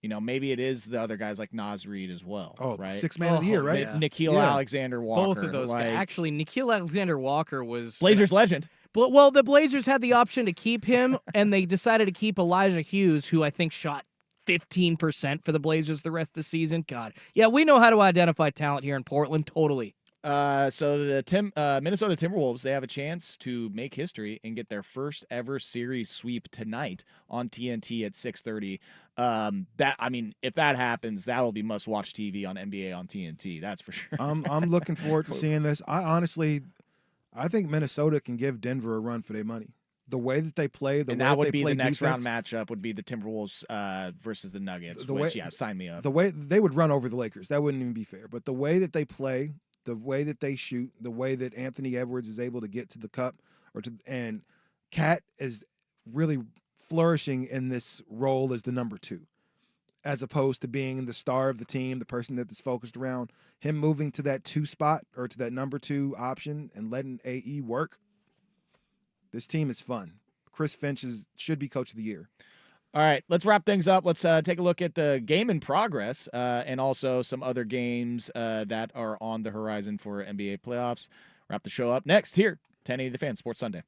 maybe it is the other guys like Naz Reid as well. Oh, right? 6th man of the year, right? yeah. Nikhil Yeah. Alexander Walker. Both of those guys. like, Actually, Nikhil Alexander Walker was Blazers legend. Well, the Blazers had the option to keep him, and they decided to keep Elijah Hughes, who I think shot 15% for the Blazers the rest of the season. God, yeah, we know how to identify talent here in Portland. Totally. So the Minnesota Timberwolves, they have a chance to make history and get their first ever series sweep tonight on TNT at 6:30. If that happens, that'll be must-watch TV on NBA on TNT. That's for sure. I'm looking forward to seeing this. I think Minnesota can give Denver a run for their money. The way that they play, and that would be the next round matchup. Would be the Timberwolves versus the Nuggets. Sign me up. The way they would run over the Lakers, that wouldn't even be fair. But the way that they play, the way that they shoot, the way that Anthony Edwards is able to get to the cup, and Cat is really flourishing in this role as the number 2, as opposed to being the star of the team, the person that is focused around him, moving to that 2 spot or to that number 2 option and letting AE work. This team is fun. Chris Finch should be coach of the year. All right, let's wrap things up. Let's take a look at the game in progress and also some other games that are on the horizon for NBA playoffs. Wrap the show up next here, 1080 The Fan, Sports Sunday.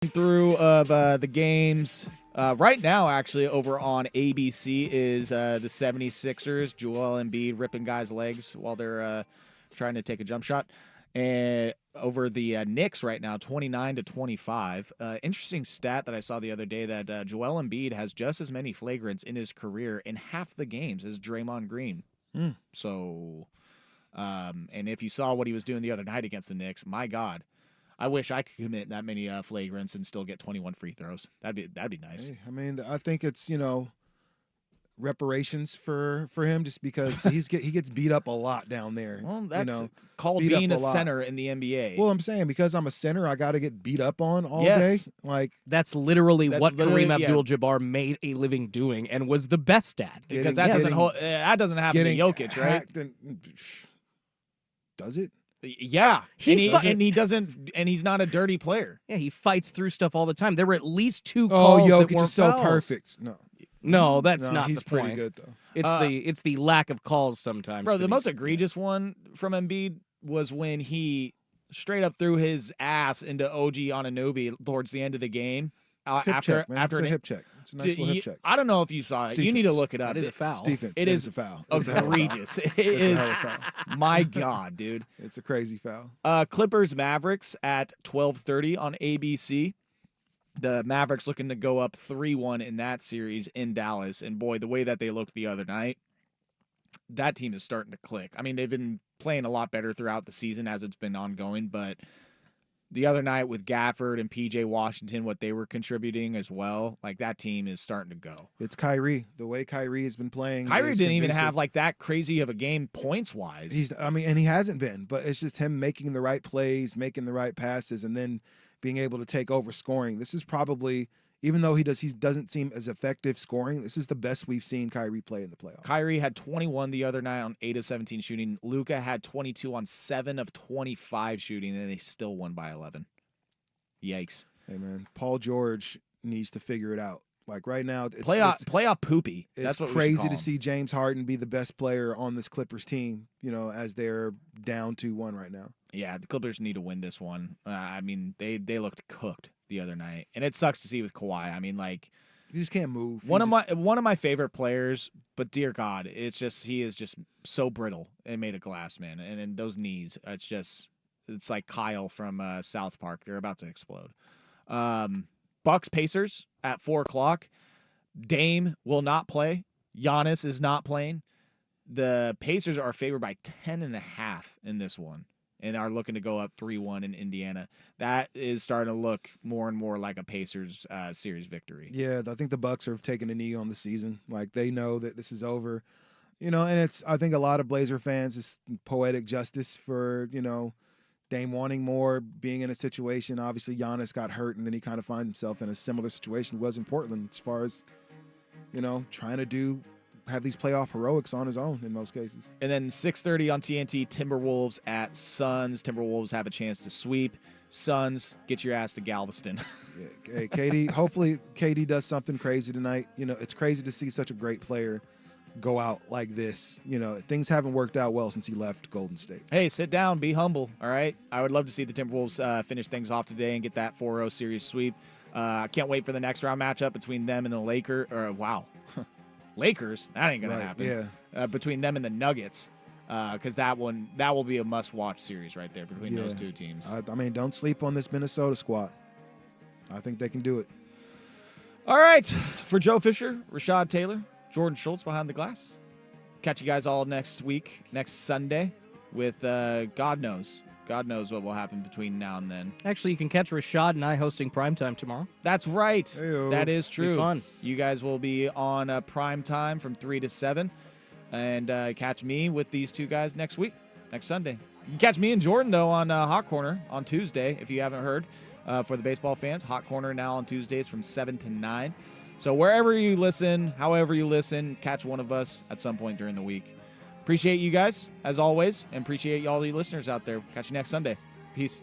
through of the games. Right now, actually, over on ABC is the 76ers, Joel Embiid ripping guys' legs while they're trying to take a jump shot. And over the Knicks right now, 29-25. Interesting stat that I saw the other day that Joel Embiid has just as many flagrants in his career in half the games as Draymond Green. So, and if you saw what he was doing the other night against the Knicks, my God. I wish I could commit that many flagrants and still get 21 free throws. That'd be nice. Hey, I mean, I think it's reparations for him just because he gets beat up a lot down there. Well, that's called being a center in the NBA. Well, I'm saying because I'm a center, I got to get beat up on all Yes. day. Like That's literally what Kareem Abdul-Jabbar made a living doing and was the best at. Because that doesn't happen to Jokic, right? Does it? Yeah, and he doesn't, and he's not a dirty player. Yeah, he fights through stuff all the time. There were at least 2 calls that Jokic weren't is so fouls. perfect. No, that's not he's the point. pretty good though. It's the lack of calls sometimes. Bro, the most egregious one from Embiid was when he straight up threw his ass into OG Anunoby towards the end of the game. After it's a hip check. It's a nice little hip check. I don't know if you saw it. You need to look it up. That is a foul. It's defense. It is a foul. Egregious. It is. My God, dude. It's a crazy foul. Clippers Mavericks at 12:30 on ABC. The Mavericks looking to go up 3-1 in that series in Dallas. And boy, the way that they looked the other night, that team is starting to click. I mean, they've been playing a lot better throughout the season as it's been ongoing, but the other night with Gafford and PJ Washington, what they were contributing as well, like that team is starting to go. It's Kyrie. The way Kyrie has been playing. Kyrie didn't even have like that crazy of a game points wise. And he hasn't been, but it's just him making the right plays, making the right passes, and then being able to take over scoring. This is probably, even though he doesn't seem as effective scoring, this is the best we've seen Kyrie play in the playoffs. Kyrie had 21 the other night on 8 of 17 shooting. Luka had 22 on 7 of 25 shooting, and they still won by 11. Yikes. Hey, man, Paul George needs to figure it out. Like right now, it's playoff poopy. It's That's what crazy to see James Harden be the best player on this Clippers team, as they're down 2-1 right now. Yeah, the Clippers need to win this one. I mean, they looked cooked the other night, and it sucks to see with Kawhi. I mean, like he just can't move. One of my favorite players, but dear God, he is just so brittle and made of glass, man. And those knees, it's like Kyle from South Park. They're about to explode. Bucks Pacers at 4:00. Dame will not play. Giannis is not playing. The Pacers are favored by 10.5 in this one, and are looking to go up 3-1 in Indiana. That is starting to look more and more like a Pacers series victory. Yeah, I think the Bucks are taking a knee on the season. Like they know that this is over, and I think a lot of Blazer fans is poetic justice for, Dame wanting more, being in a situation. Obviously, Giannis got hurt, and then he kind of finds himself in a similar situation he was in Portland as far as, trying to have these playoff heroics on his own in most cases. And then 6:30 on TNT, Timberwolves at Suns. Timberwolves have a chance to sweep. Suns, get your ass to Galveston. Yeah. Hey, KD, hopefully KD does something crazy tonight. It's crazy to see such a great player go out like this. Things haven't worked out well since he left Golden State. Hey, sit down, be humble, all right? I would love to see the Timberwolves finish things off today and get that 4-0 series sweep. I can't wait for the next round matchup between them and the Lakers. Lakers? That ain't going to happen. Yeah. Between them and the Nuggets, because that will be a must-watch series right there between those two teams. I mean, don't sleep on this Minnesota squad. I think they can do it. All right. For Joe Fisher, Rashad Taylor, Jordan Schultz behind the glass. Catch you guys all next week, next Sunday, with God knows what will happen between now and then. Actually, you can catch Rashad and I hosting Primetime tomorrow. That's right. Heyo. That is true. Be fun. You guys will be on Primetime from 3 to 7. And catch me with these two guys next Sunday. You can catch me and Jordan, though, on Hot Corner on Tuesday, if you haven't heard. For the baseball fans, Hot Corner now on Tuesdays from 7 to 9. So wherever you listen, however you listen, catch one of us at some point during the week. Appreciate you guys, as always, and appreciate all you listeners out there. Catch you next Sunday. Peace.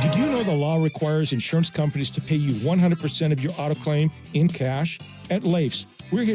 Did you know the law requires insurance companies to pay you 100% of your auto claim in cash? At Leif's, we're here to